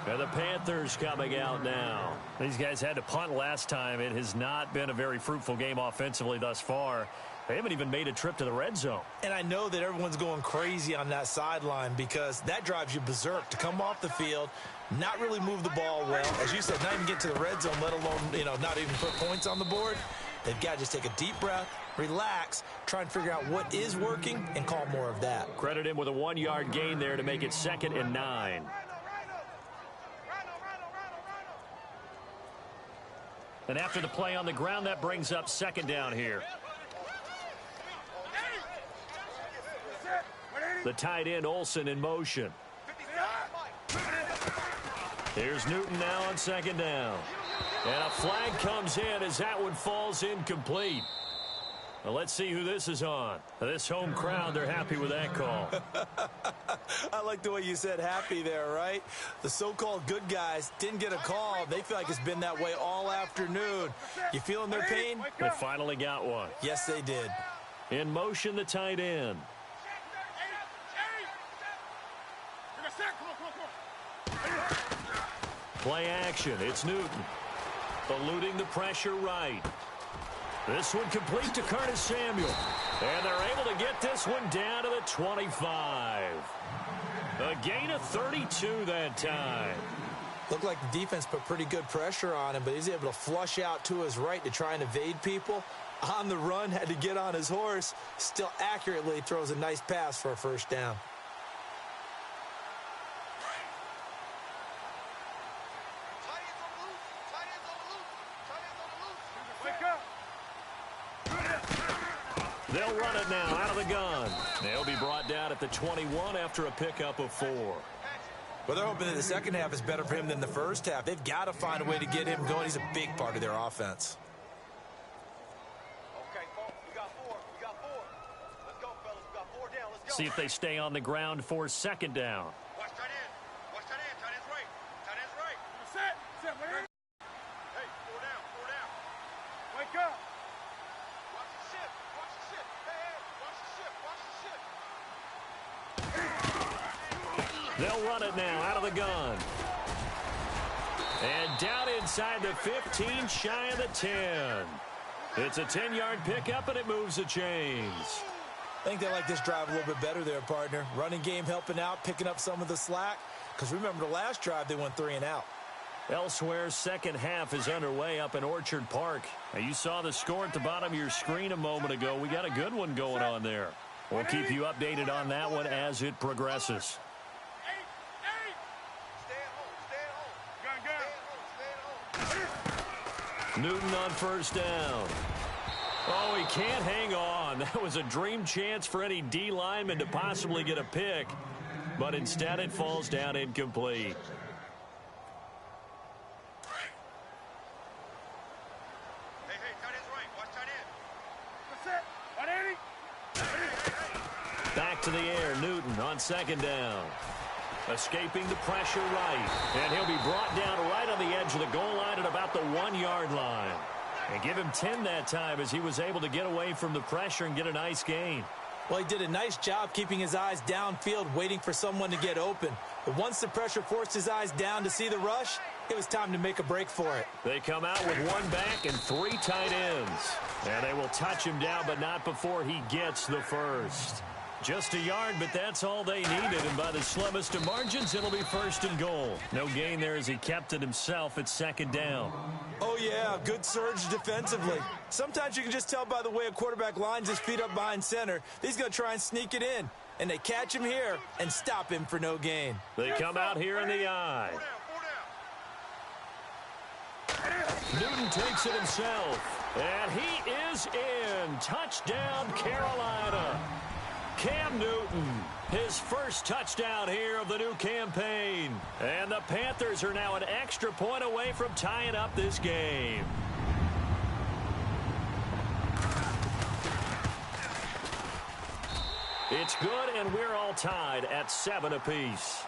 And the Panthers coming out now. These guys had to punt last time. It has not been a very fruitful game offensively thus far. They haven't even made a trip to the red zone. And I know that everyone's going crazy on that sideline because that drives you berserk to come off the field, not really move the ball well. As you said, not even get to the red zone, let alone, not even put points on the board. They've got to just take a deep breath, relax, try and figure out what is working, and call more of that. Credit him with a 1-yard gain there to make it 2nd and 9. And after the play on the ground, that brings up 2nd down here. The tight end, Olsen, in motion. Here's Newton now on 2nd down. And a flag comes in as that one falls incomplete. Well, let's see who this is on. This home crowd, they're happy with that call. I like the way you said happy there, right? The so-called good guys didn't get a call. They feel like it's been that way all afternoon. You feeling their pain? They finally got one. Yes, they did. In motion, the tight end. Play action. It's Newton. Eluding the pressure right. This one complete to Curtis Samuel. And they're able to get this one down to the 25. A gain of 32 that time. Looked like the defense put pretty good pressure on him, but he's able to flush out to his right to try and evade people. On the run, had to get on his horse. Still accurately throws a nice pass for a 1st down. They'll run it now out of the gun. They'll be brought down at the 21 after a pickup of 4. Well, they're hoping that the second half is better for him than the first half. They've got to find a way to get him going. He's a big part of their offense. Okay, we got 4. We got 4. Let's go, fellas. We got 4 down. Let's go. See if they stay on the ground for 2nd down. Watch tight end. Watch tight end. Tight end's right. Tight end's right. Set. Hey, 4 down. 4 down. Wake up. Watch the ship. Watch the ship. Hey, watch the ship. Watch the ship. They'll run it now out of the gun. And down inside the 15, shy of the 10. It's a 10-yard pickup, and it moves the chains. I think they like this drive a little bit better there, partner. Running game helping out, picking up some of the slack. Because remember, the last drive, they went 3 and out. Elsewhere, second half is underway up in Orchard Park. Now, you saw the score at the bottom of your screen a moment ago. We got a good one going on there. We'll keep you updated on that one as it progresses. Newton on first down. Oh, he can't hang on. That was a dream chance for any D lineman to possibly get a pick, but instead it falls down incomplete. Hey, tight end's right. Watch tight end. That's it. Back to the air, Newton on second down. Escaping the pressure right. And he'll be brought down right on the edge of the goal line at about the 1-yard line. And give him 10 that time as he was able to get away from the pressure and get a nice gain. Well, he did a nice job keeping his eyes downfield, waiting for someone to get open. But once the pressure forced his eyes down to see the rush, it was time to make a break for it. They come out with 1 back and 3 tight ends. And they will touch him down, but not before he gets the first. Just a yard, but that's all they needed, and by the slimmest of margins, it'll be first and goal. No gain there as he kept it himself at second down. Oh, yeah, good surge defensively. Sometimes you can just tell by the way a quarterback lines his feet up behind center. He's going to try and sneak it in, and they catch him here and stop him for no gain. They come out here in the eye. Newton takes it himself, and he is in. Touchdown, Carolina. Cam Newton, his first touchdown here of the new campaign. And the Panthers are now an extra point away from tying up this game. It's good, and we're all tied at 7 apiece.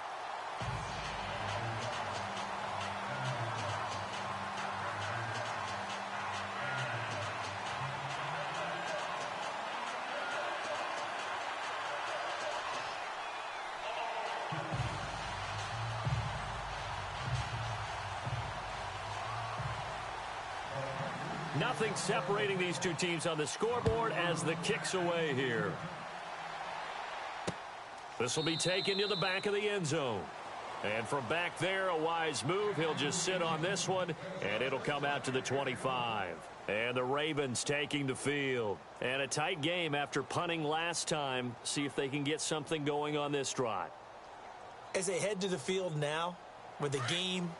Nothing separating these two teams on the scoreboard as the kick's away here. This will be taken to the back of the end zone. And from back there, a wise move. He'll just sit on this one, and it'll come out to the 25. And the Ravens taking the field. And a tight game after punting last time. See if they can get something going on this drive. As they head to the field now, with the game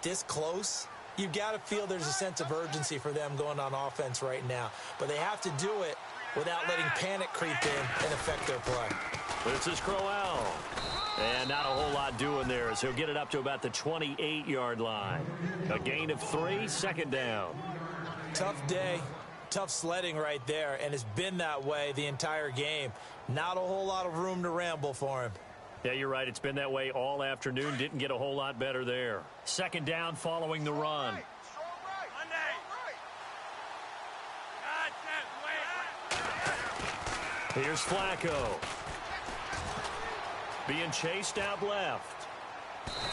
this close, you've got to feel there's a sense of urgency for them going on offense right now. But they have to do it without letting panic creep in and affect their play. This is Crowell. And not a whole lot doing there as he'll get it up to about the 28-yard line. A gain of 3, second down. Tough day, tough sledding right there, and it's been that way the entire game. Not a whole lot of room to ramble for him. Yeah, you're right. It's been that way all afternoon. Didn't get a whole lot better there. Second down following the run. Here's Flacco. Being chased out left.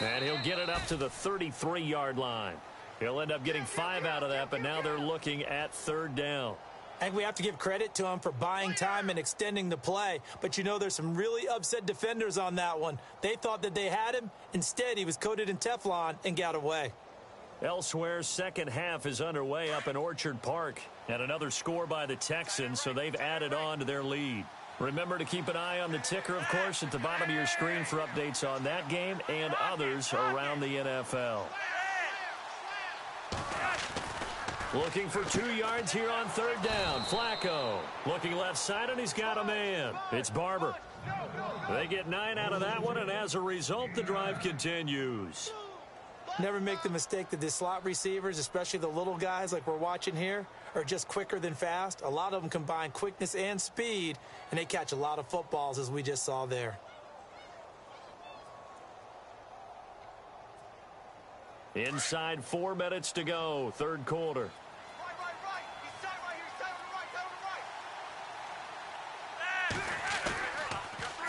And he'll get it up to the 33-yard line. He'll end up getting 5 out of that, but now they're looking at third down. I think we have to give credit to him for buying time and extending the play. But, you know, there's some really upset defenders on that one. They thought that they had him. Instead, he was coated in Teflon and got away. Elsewhere, second half is underway up in Orchard Park. And another score by the Texans, so they've added on to their lead. Remember to keep an eye on the ticker, of course, at the bottom of your screen for updates on that game and others around the NFL. Looking for 2 yards here on third down. Flacco looking left side, and he's got a man. It's Barber. They get 9 out of that one, and as a result, the drive continues. Never make the mistake that the slot receivers, especially the little guys like we're watching here, are just quicker than fast. A lot of them combine quickness and speed, and they catch a lot of footballs, as we just saw there. Inside 4 minutes to go, third quarter.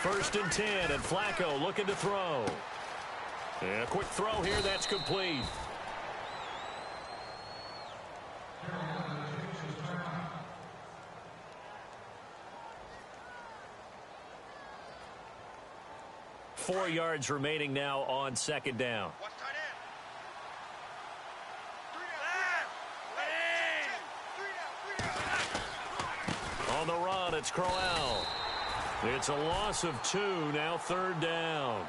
1st and 10, and Flacco looking to throw. And a quick throw here, that's complete. Four yards remaining now on 2nd down. On the run, it's Crowell. It's a loss of 2, now 3rd down.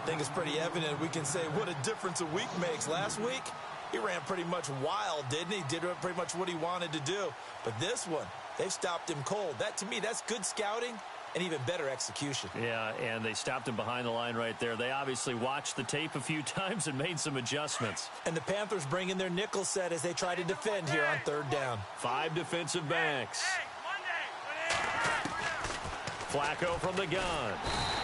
I think it's pretty evident we can say what a difference a week makes. Last week, he ran pretty much wild, didn't he? Did pretty much what he wanted to do. But this one, they've stopped him cold. That, to me, that's good scouting and even better execution. Yeah, and they stopped him behind the line right there. They obviously watched the tape a few times and made some adjustments. And the Panthers bring in their nickel set as they try to defend here on 3rd down. 5 defensive backs. Flacco from the gun.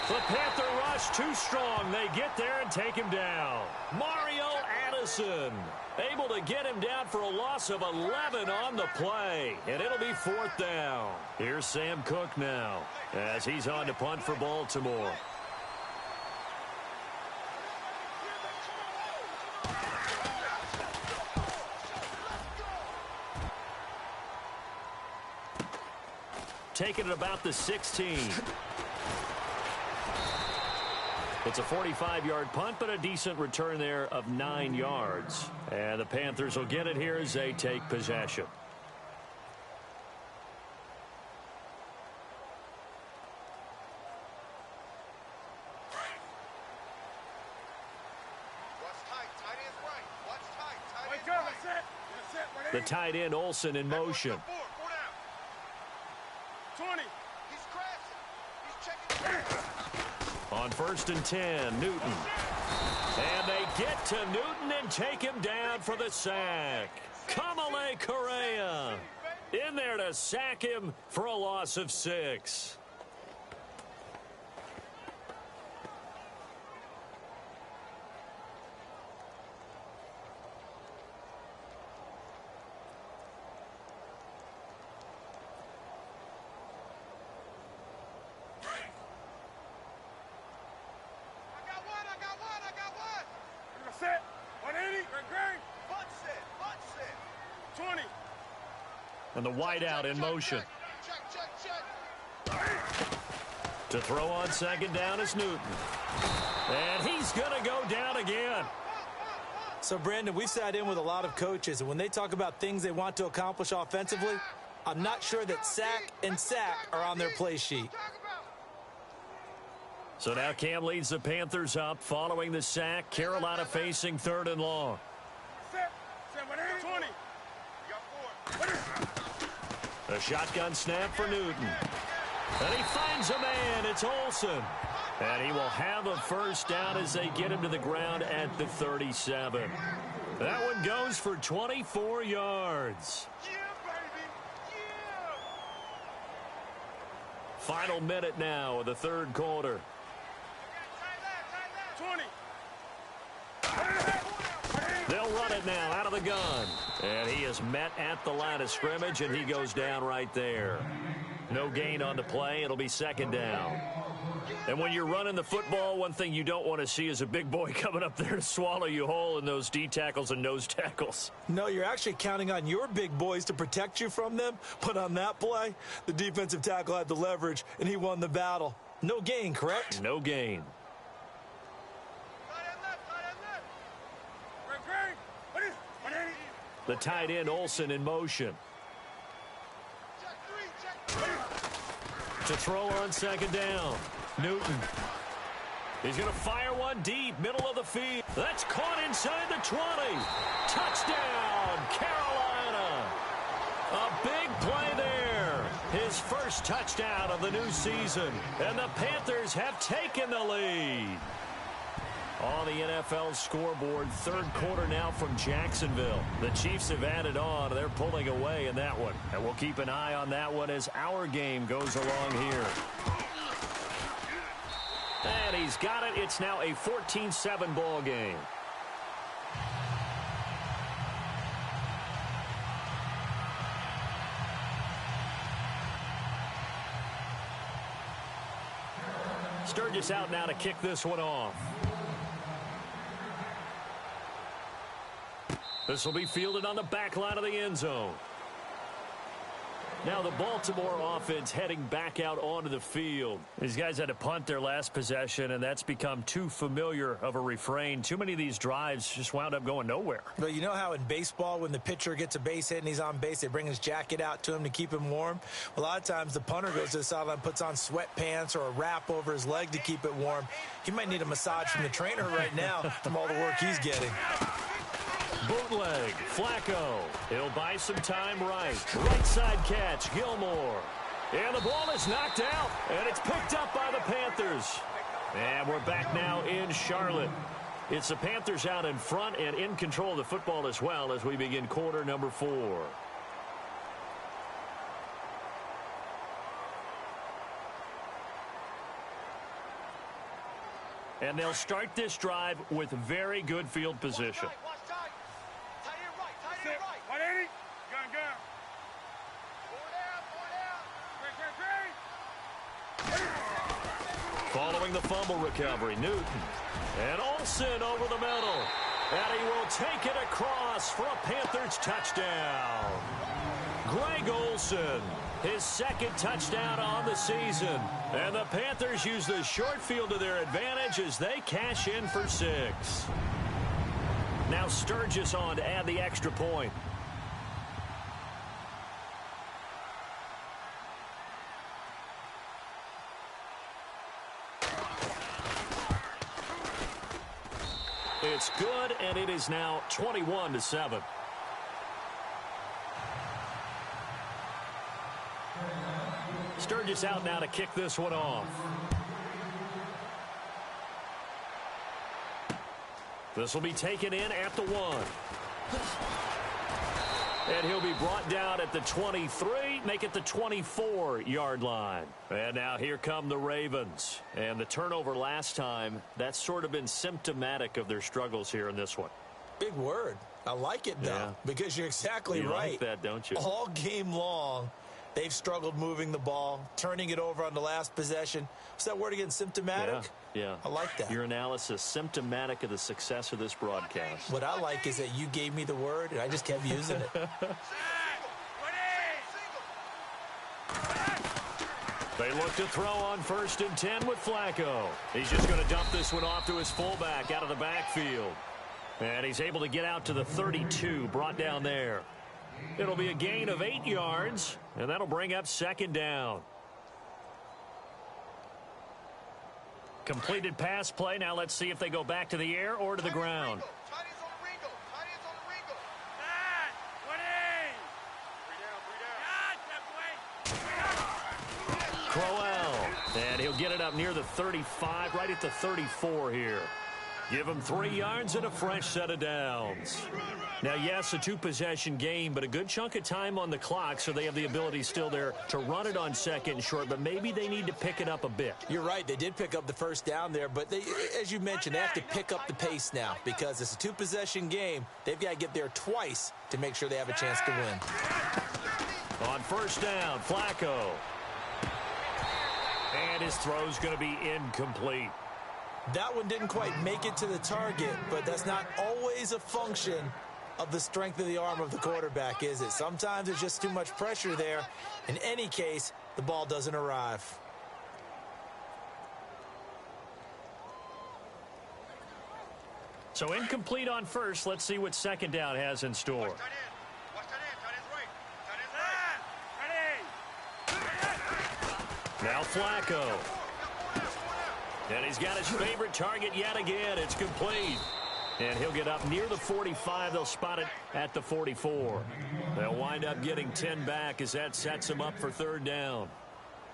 The Panther rush too strong. They get there and take him down. Mario Addison able to get him down for a loss of 11 on the play. And it'll be 4th down. Here's Sam Cook now as he's on to punt for Baltimore. Taking it about the 16. It's a 45-yard punt, but a decent return there of 9 yards. And the Panthers will get it here as they take possession. The tight end Olsen in motion. 20. He's crashing. He's checking. On 1st and 10, Newton. And they get to Newton and take him down for the sack. Kamale Correa in there to sack him for a loss of 6. And the wideout in motion. To throw on 2nd down is Newton. And he's going to go down again. So, Brandon, we've sat in with a lot of coaches, and when they talk about things they want to accomplish offensively, I'm not sure that sack and sack are on their play sheet. So now Cam leads the Panthers up following the sack. Carolina facing 3rd and long. 20. A shotgun snap for Newton. And he finds a man. It's Olsen. And he will have a 1st down as they get him to the ground at the 37. That one goes for 24 yards. Yeah, baby. Yeah. Final minute now of the 3rd quarter. 20. They'll run it now out of the gun. And he is met at the line of scrimmage, and he goes down right there. No gain on the play. It'll be 2nd down. And when you're running the football, one thing you don't want to see is a big boy coming up there to swallow you whole in those D tackles and nose tackles. No, you're actually counting on your big boys to protect you from them. But on that play, the defensive tackle had the leverage, and he won the battle. No gain, correct? No gain. The tight end Olsen in motion. To throw on 2nd down. Newton. He's going to fire one deep, middle of the field. That's caught inside the 20. Touchdown, Carolina. A big play there. His 1st touchdown of the new season. And the Panthers have taken the lead. On the NFL scoreboard, 3rd quarter now from Jacksonville. The Chiefs have added on. They're pulling away in that one. And we'll keep an eye on that one as our game goes along here. And he's got it. It's now a 14-7 ball game. Sturgis out now to kick this one off. This will be fielded on the back line of the end zone. Now the Baltimore offense heading back out onto the field. These guys had to punt their last possession, and that's become too familiar of a refrain. Too many of these drives just wound up going nowhere. But you know how in baseball, when the pitcher gets a base hit and he's on base, they bring his jacket out to him to keep him warm? A lot of times the punter goes to the sideline, puts on sweatpants or a wrap over his leg to keep it warm. He might need a massage from the trainer right now from all the work he's getting. Bootleg, Flacco. He'll buy some time right. Right side catch, Gilmore. And the ball is knocked out, and it's picked up by the Panthers. And we're back now in Charlotte. It's the Panthers out in front and in control of the football as well as we begin quarter number 4. And they'll start this drive with very good field position. Following the fumble recovery, Newton. And Olsen over the middle. And he will take it across for a Panthers touchdown. Greg Olsen, his second touchdown on the season. And the Panthers use the short field to their advantage as they cash in for 6. Now Sturgis on to add the extra point. It's good, and it is now 21-7. Sturgis out now to kick this one off. This will be taken in at the 1. And he'll be brought down at the 23, make it the 24-yard line. And now here come the Ravens. And the turnover last time, that's sort of been symptomatic of their struggles here in this one. Big word. I like it, though, because you're exactly right. You like that, don't you? All game long, they've struggled moving the ball, turning it over on the last possession. What's that word again, symptomatic? Yeah. I like that. Your analysis, symptomatic of the success of this broadcast. What I like is that you gave me the word, and I just kept using it. They look to throw on 1st and 10 with Flacco. He's just going to dump this one off to his fullback out of the backfield. And he's able to get out to the 32, brought down there. It'll be a gain of 8 yards, and that'll bring up 2nd down. Completed pass play. Now let's see if they go back to the air or to the ground. Crowell. And he'll get it up near the 35, right at the 34 here. Give him 3 yards and a fresh set of downs. Now, yes, a 2-possession game, but a good chunk of time on the clock, so they have the ability still there to run it on 2nd and short, but maybe they need to pick it up a bit. You're right. They did pick up the 1st down there, but they, as you mentioned, they have to pick up the pace now because it's a 2-possession game. They've got to get there twice to make sure they have a chance to win. On 1st down, Flacco. And his throw's going to be incomplete. That one didn't quite make it to the target, but that's not always a function of the strength of the arm of the quarterback, is it? Sometimes there's just too much pressure there. In any case, the ball doesn't arrive. So incomplete on 1st. Let's see what 2nd down has in store. Now Flacco. And he's got his favorite target yet again. It's complete. And he'll get up near the 45. They'll spot it at the 44. They'll wind up getting 10 back as that sets them up for 3rd down.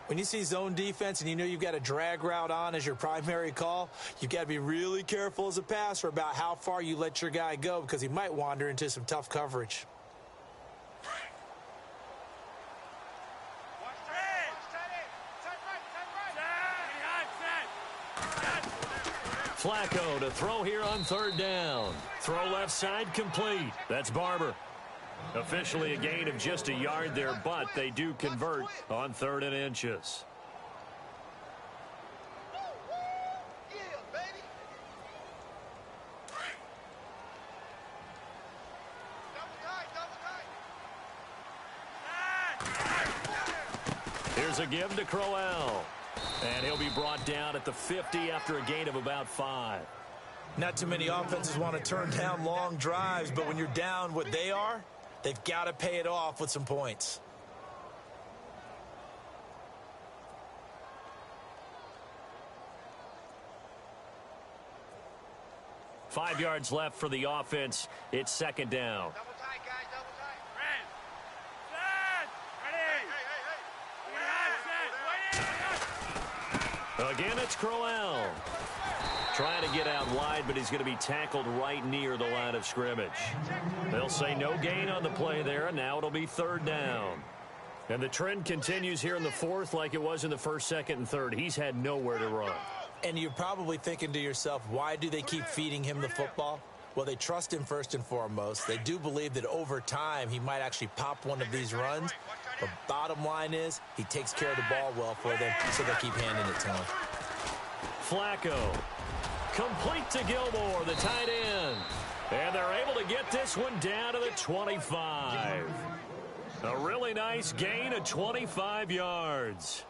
When you see zone defense and you know you've got a drag route on as your primary call, you've got to be really careful as a passer about how far you let your guy go because he might wander into some tough coverage. Flacco to throw here on 3rd down. Throw left side complete. That's Barber. Officially a gain of just a yard there, but they do convert on 3rd and inches. Here's a give to Crowell. And he'll be brought down at the 50 after a gain of about 5. Not too many offenses want to turn down long drives, but when you're down what they are, they've got to pay it off with some points. Five yards left for the offense. It's second down. Double tight, guys, double tight. Again, it's Crowell. Trying to get out wide, but he's going to be tackled right near the line of scrimmage. They'll say no gain on the play there, and now it'll be third down. And the trend continues here in the fourth like it was in the first, second, and third. He's had nowhere to run. And you're probably thinking to yourself, why do they keep feeding him the football? Well, they trust him first and foremost. They do believe that over time he might actually pop one of these runs. But bottom line is he takes care of the ball well for them, so they keep handing it to him. Flacco. Complete to Gilmore, the tight end. And they're able to get this one down to the 25. A really nice gain of 25 yards.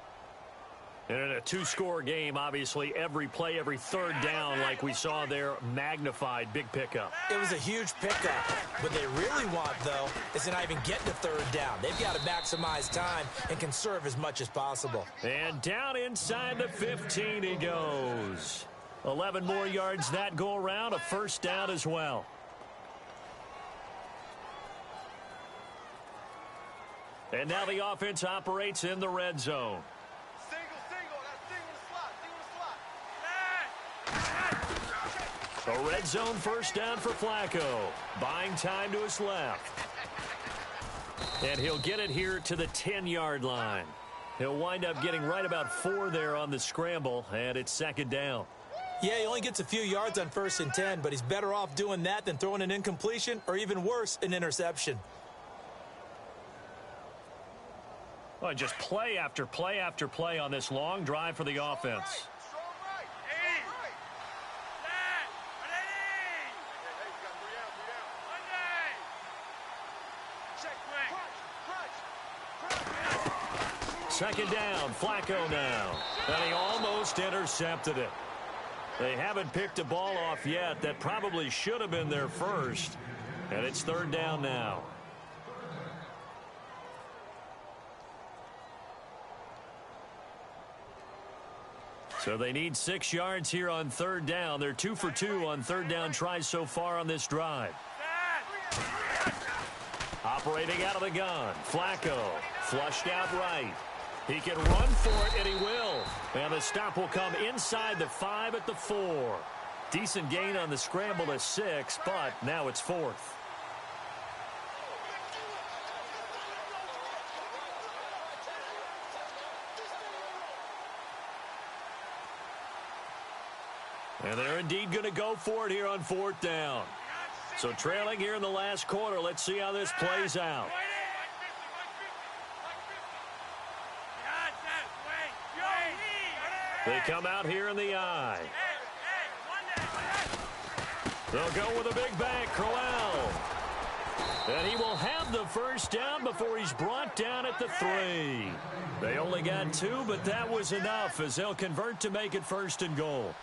And in a two-score game, obviously, every play, every third down, like we saw there, magnified, big pickup. It was a huge pickup. What they really want, though, is to not even get to third down. They've got to maximize time and conserve as much as possible. And down inside the 15 he goes. 11 more yards that go around, a first down as well. And now the offense operates in the red zone. A red zone first down for Flacco. Buying time to his left. And he'll get it here to the 10-yard line. He'll wind up getting right about 4 there on the scramble, and it's second down. Yeah, he only gets a few yards on 1st and 10, but he's better off doing that than throwing an incompletion or even worse, an interception. Well, just play after play after play on this long drive for the offense. Second down, Flacco now. And he almost intercepted it. They haven't picked a ball off yet. That probably should have been their first. And it's third down now. So they need 6 yards here on third down. They're 2 for 2 on third down tries so far on this drive. Operating out of the gun, Flacco flushed out right. He can run for it, and he will. And the stop will come inside the 5 at the 4. Decent gain on the scramble to 6, but now it's 4th. And they're indeed going to go for it here on 4th down. So trailing here in the last quarter, let's see how this plays out. They come out here in the eye. They'll go with a big bang, Crowell. And he will have the first down before he's brought down at the 3. They only got 2, but that was enough as they'll convert to make it 1st and goal.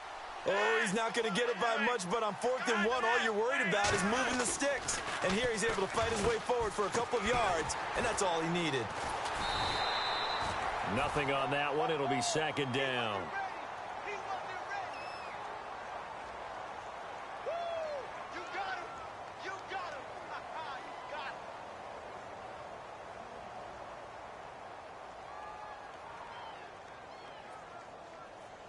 Oh, he's not going to get it by much, but on 4th and 1, all you're worried about is moving the sticks. And here he's able to fight his way forward for a couple of yards, and that's all he needed. Nothing on that one. It'll be second down.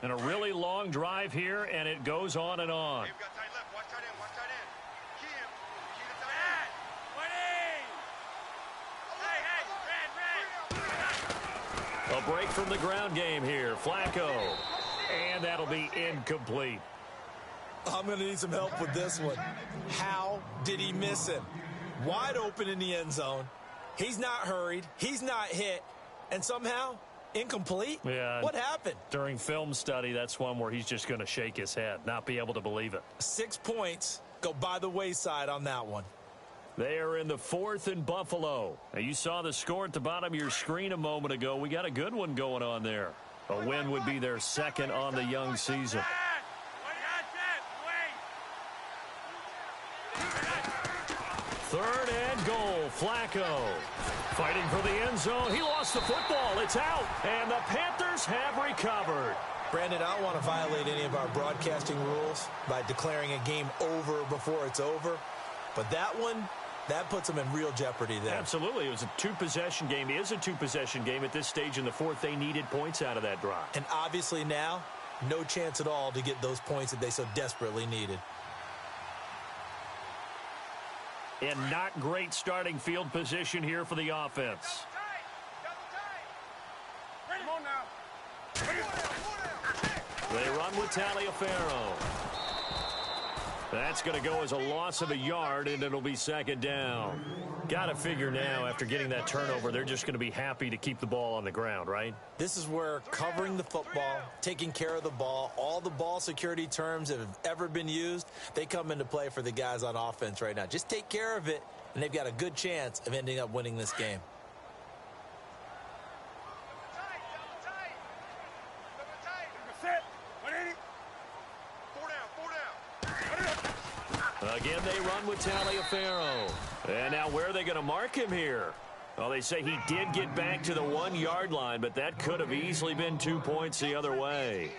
And a really long drive here, and it goes on and on. You've got tight left. Watch tight end. Watch tight end. Key him. Key the tight end. A break from the ground game here. Flacco. And that'll be incomplete. I'm going to need some help with this one. How did he miss him? Wide open in the end zone. He's not hurried. He's not hit. And somehow, incomplete? Yeah. What happened? During film study, that's one where he's just going to shake his head, not be able to believe it. 6 points go by the wayside on that one. They are in the fourth in Buffalo. Now, you saw the score at the bottom of your screen a moment ago. We got a good one going on there. A win would be their second on the young season. Third and goal, Flacco. Fighting for the end zone. He lost the football. It's out. And the Panthers have recovered. Brandon, I don't want to violate any of our broadcasting rules by declaring a game over before it's over. But that one, that puts them in real jeopardy there. Absolutely. It was a two-possession game. It is a two-possession game at this stage in the fourth. They needed points out of that drive. And obviously now, no chance at all to get those points that they so desperately needed. And not great starting field position here for the offense. They run with Taliaferro. That's going to go as a loss of a yard, and it'll be second down. Got to figure now, after getting that turnover, they're just going to be happy to keep the ball on the ground, right? This is where covering the football, taking care of the ball, all the ball security terms that have ever been used, they come into play for the guys on offense right now. Just take care of it, and they've got a good chance of ending up winning this game. Again, they run with Taliaferro. And now where are they going to mark him here? Well, they say he did get back to the 1-yard line, but that could have easily been 2 points the other way.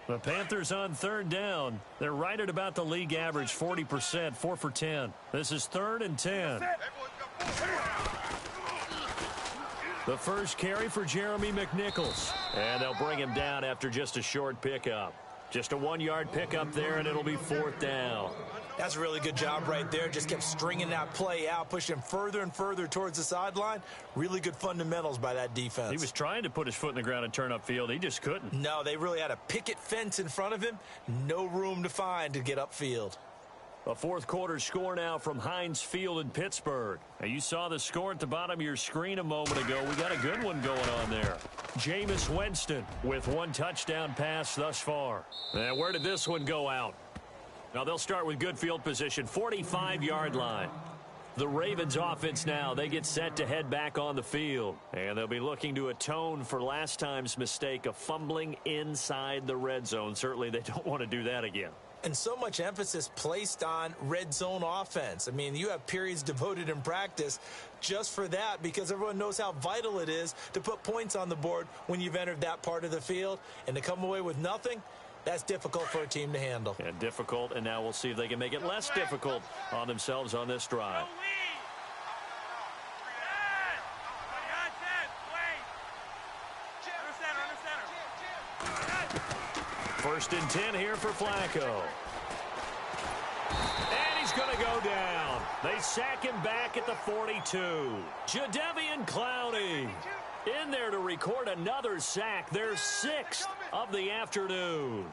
The Panthers on third down. They're right at about the league average, 40%, 4 for 10. This is 3rd and 10. The first carry for Jeremy McNichols. And they'll bring him down after just a short pickup. Just a 1-yard pickup there, and it'll be 4th down. That's a really good job right there. Just kept stringing that play out, pushing him further and further towards the sideline. Really good fundamentals by that defense. He was trying to put his foot in the ground and turn upfield. He just couldn't. No, they really had a picket fence in front of him. No room to find to get upfield. A fourth quarter score now from Heinz Field in Pittsburgh. Now, you saw the score at the bottom of your screen a moment ago. We got a good one going on there. Jameis Winston with 1 touchdown pass thus far. And where did this one go out? Now, they'll start with good field position, 45-yard line. The Ravens offense now, they get set to head back on the field. And they'll be looking to atone for last time's mistake of fumbling inside the red zone. Certainly they don't want to do that again. And so much emphasis placed on red zone offense. I mean, you have periods devoted in practice just for that because everyone knows how vital it is to put points on the board when you've entered that part of the field. And to come away with nothing, that's difficult for a team to handle. And difficult, and now we'll see if they can make it less difficult on themselves on this drive. First and 10 here for Flacco. And he's going to go down. They sack him back at the 42. Jadeveon Clowney in there to record another sack. Their 6th of the afternoon.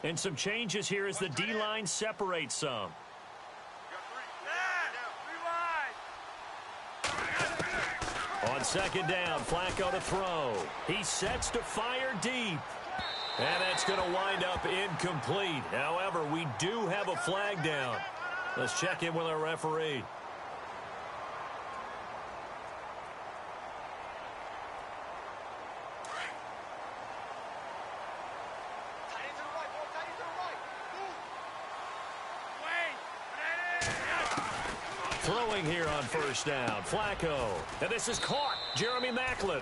And some changes here as the D-line separates some. On second down, Flacco to throw. He sets to fire deep. And that's going to wind up incomplete. However, we do have a flag down. Let's check in with our referee. Throwing here on first down, Flacco. And this is caught, Jeremy Maclin.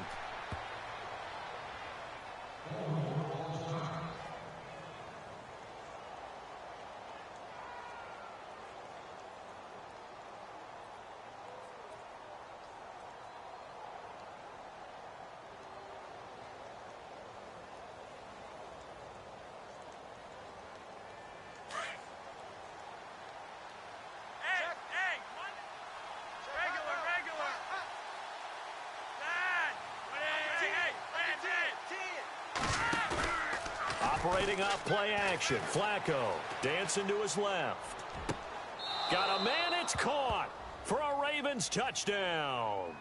Separating off play action. Flacco dancing to his left. Got a man. It's caught for a Ravens touchdown.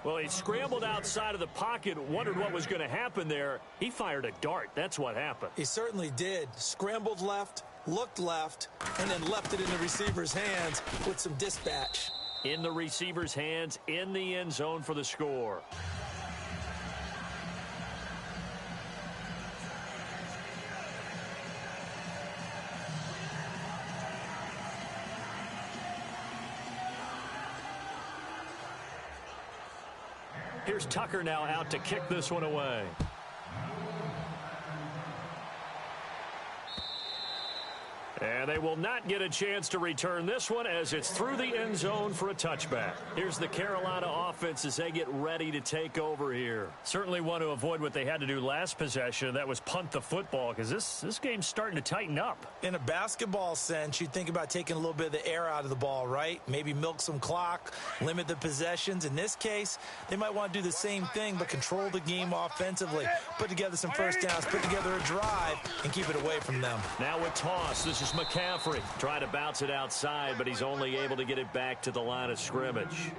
Well, he scrambled outside of the pocket, wondered what was going to happen there. He fired a dart. That's what happened. He certainly did. Scrambled left, looked left, and then left it in the receiver's hands with some dispatch. In the receiver's hands, in the end zone for the score. Here's Tucker now out to kick this one away. And they will not get a chance to return this one as it's through the end zone for a touchback. Here's the Carolina offense as they get ready to take over here. Certainly want to avoid what they had to do last possession. That was punt the football because this game's starting to tighten up. In a basketball sense, you think about taking a little bit of the air out of the ball, right? Maybe milk some clock, limit the possessions. In this case, they might want to do the same thing but control the game offensively. Put together some first downs, put together a drive, and keep it away from them. Now with toss, this is McCaffrey trying to bounce it outside, but he's only able to get it back to the line of scrimmage.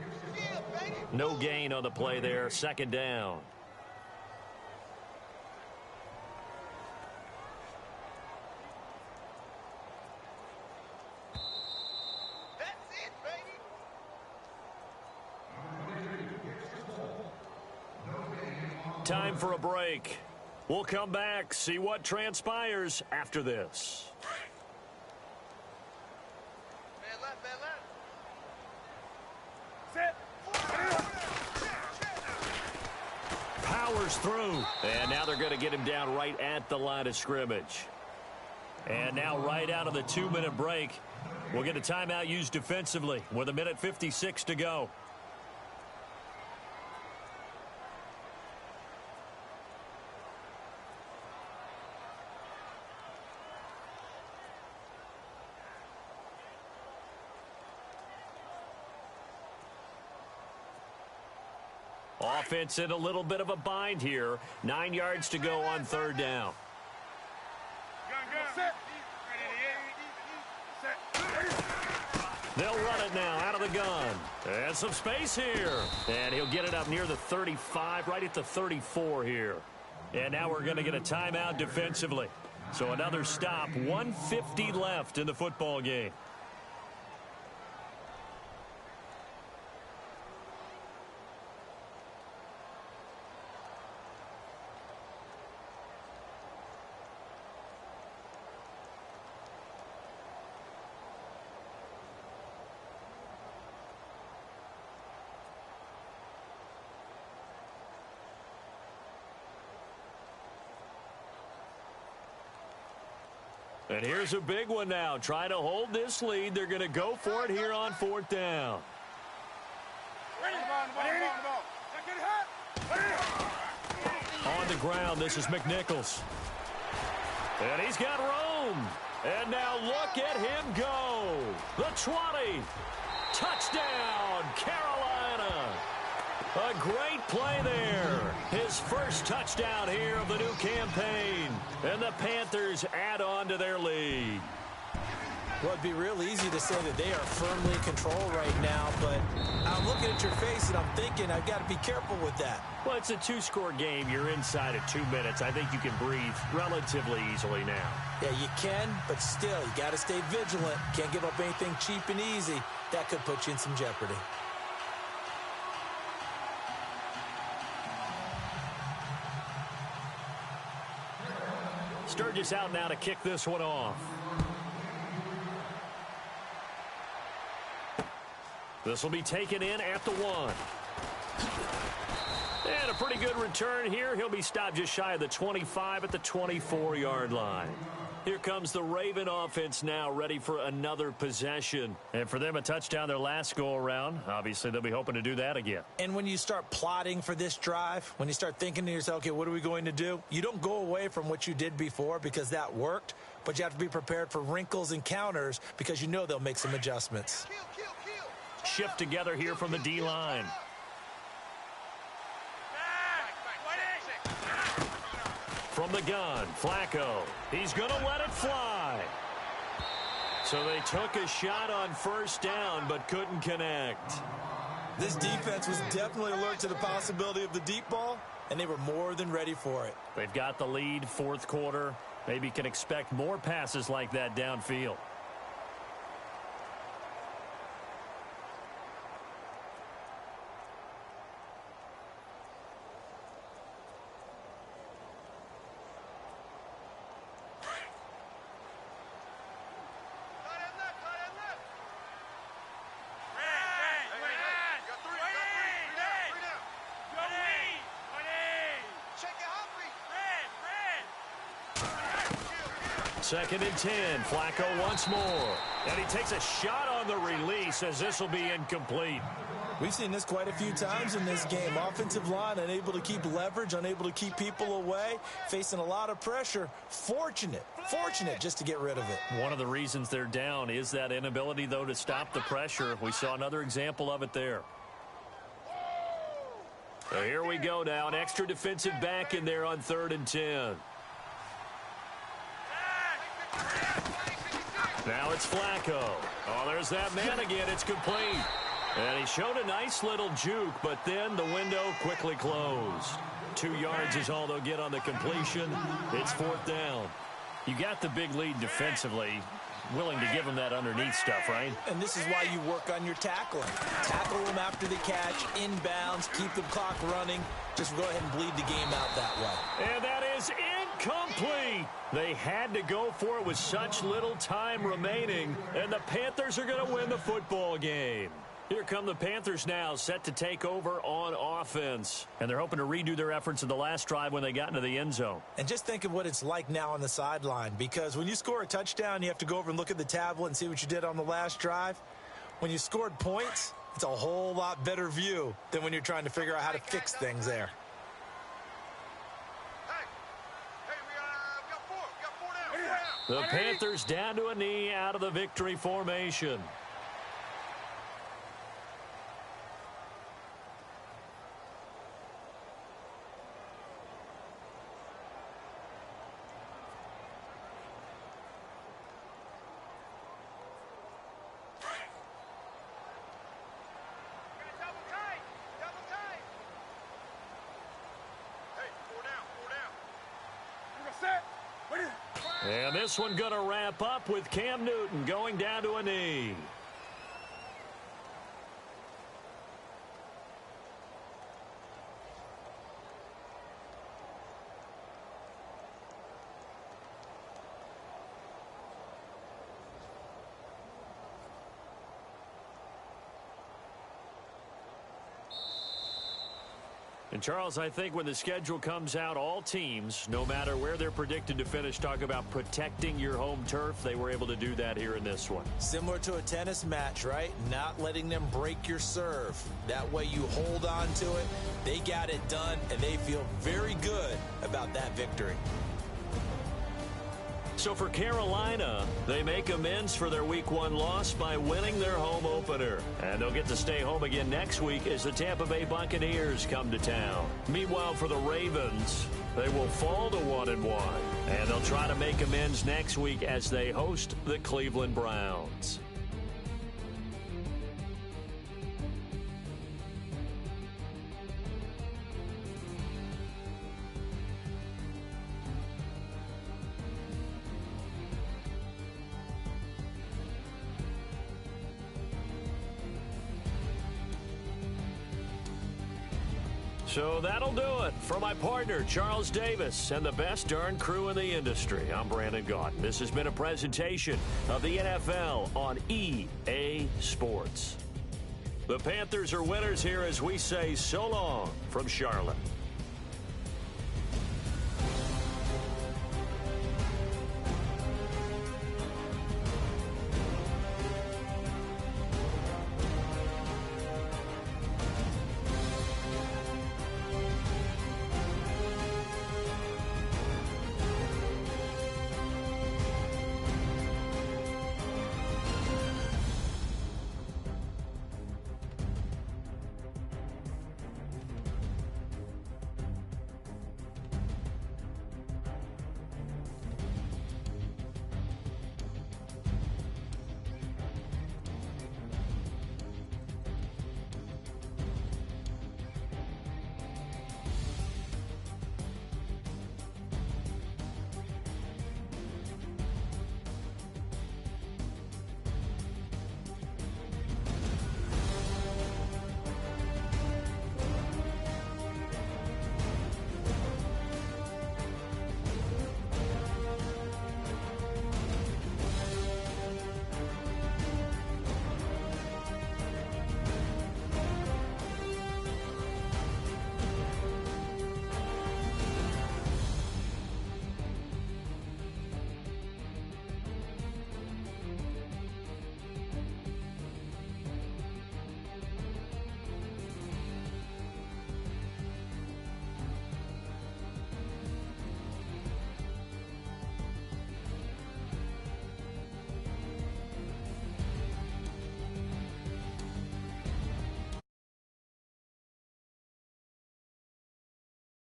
No gain on the play there. Second down. That's it, baby. Time for a break. We'll come back, see what transpires after this. Man left, man left. Set. Powers through. And now they're going to get him down right at the line of scrimmage. And now right out of the 2-minute break, we'll get a timeout used defensively with 1:56 to go. Offense in a little bit of a bind here. 9 yards to go on third down. They'll run it now out of the gun. And some space here. And he'll get it up near the 35, right at the 34 here. And now we're going to get a timeout defensively. So another stop. 1:50 left in the football game. And here's a big one now. Trying to hold this lead. They're going to go for it here on fourth down. On the ground, this is McNichols. And he's got room. And now look at him go. The 20. Touchdown, Carolina. A great play there. His first touchdown here of the new campaign. And the Panthers add on to their lead. Well, it'd be real easy to say that they are firmly in control right now, but I'm looking at your face and I'm thinking I've got to be careful with that. Well, it's a 2-score game. You're inside of 2 minutes. I think you can breathe relatively easily now. Yeah, you can, but still, you got to stay vigilant. Can't give up anything cheap and easy. That could put you in some jeopardy. Sturgis out now to kick this one off. This will be taken in at the 1. And a pretty good return here. He'll be stopped just shy of the 25 at the 24-yard line. Here comes the Raven offense now, ready for another possession. And for them, a touchdown their last go-around. Obviously, they'll be hoping to do that again. And when you start plotting for this drive, when you start thinking to yourself, okay, what are we going to do? You don't go away from what you did before because that worked, but you have to be prepared for wrinkles and counters because you know they'll make some adjustments. Shift together here from the D-line. From the gun, Flacco. He's going to let it fly. So they took a shot on first down, but couldn't connect. This defense was definitely alert to the possibility of the deep ball, and they were more than ready for it. They've got the lead, fourth quarter. Maybe can expect more passes like that downfield. Second and 10. Flacco once more. And he takes a shot on the release as this will be incomplete. We've seen this quite a few times in this game. Offensive line unable to keep leverage, unable to keep people away, facing a lot of pressure. Fortunate just to get rid of it. One of the reasons they're down is that inability, though, to stop the pressure. We saw another example of it there. So here we go now. An extra defensive back in there on 3rd and 10. Now it's Flacco. Oh, there's that man again. It's complete. And he showed a nice little juke, but then the window quickly closed. 2 yards is all they'll get on the completion. It's 4th down. You got the big lead defensively. Willing to give them that underneath stuff, right? And this is why you work on your tackling. Tackle them after the catch, inbounds, keep the clock running. Just go ahead and bleed the game out that way. And that is incomplete. They had to go for it with such little time remaining, and the Panthers are going to win the football game. Here come the Panthers now, set to take over on offense. And they're hoping to redo their efforts in the last drive when they got into the end zone. And just think of what it's like now on the sideline, because when you score a touchdown, you have to go over and look at the tablet and see what you did on the last drive. When you scored points, it's a whole lot better view than when you're trying to figure out how to fix things there. The Panthers down to a knee out of the victory formation. And this one going to wrap up with Cam Newton going down to a knee. And, Charles, I think when the schedule comes out, all teams, no matter where they're predicted to finish, talk about protecting your home turf. They were able to do that here in this one. Similar to a tennis match, right? Not letting them break your serve. That way you hold on to it. They got it done, and they feel very good about that victory. So for Carolina, they make amends for their Week 1 loss by winning their home opener. And they'll get to stay home again next week as the Tampa Bay Buccaneers come to town. Meanwhile, for the Ravens, they will fall to 1-1. And they'll try to make amends next week as they host the Cleveland Browns. So that'll do it. For my partner, Charles Davis, and the best darn crew in the industry, I'm Brandon Gaudin. This has been a presentation of the NFL on EA Sports. The Panthers are winners here as we say so long from Charlotte.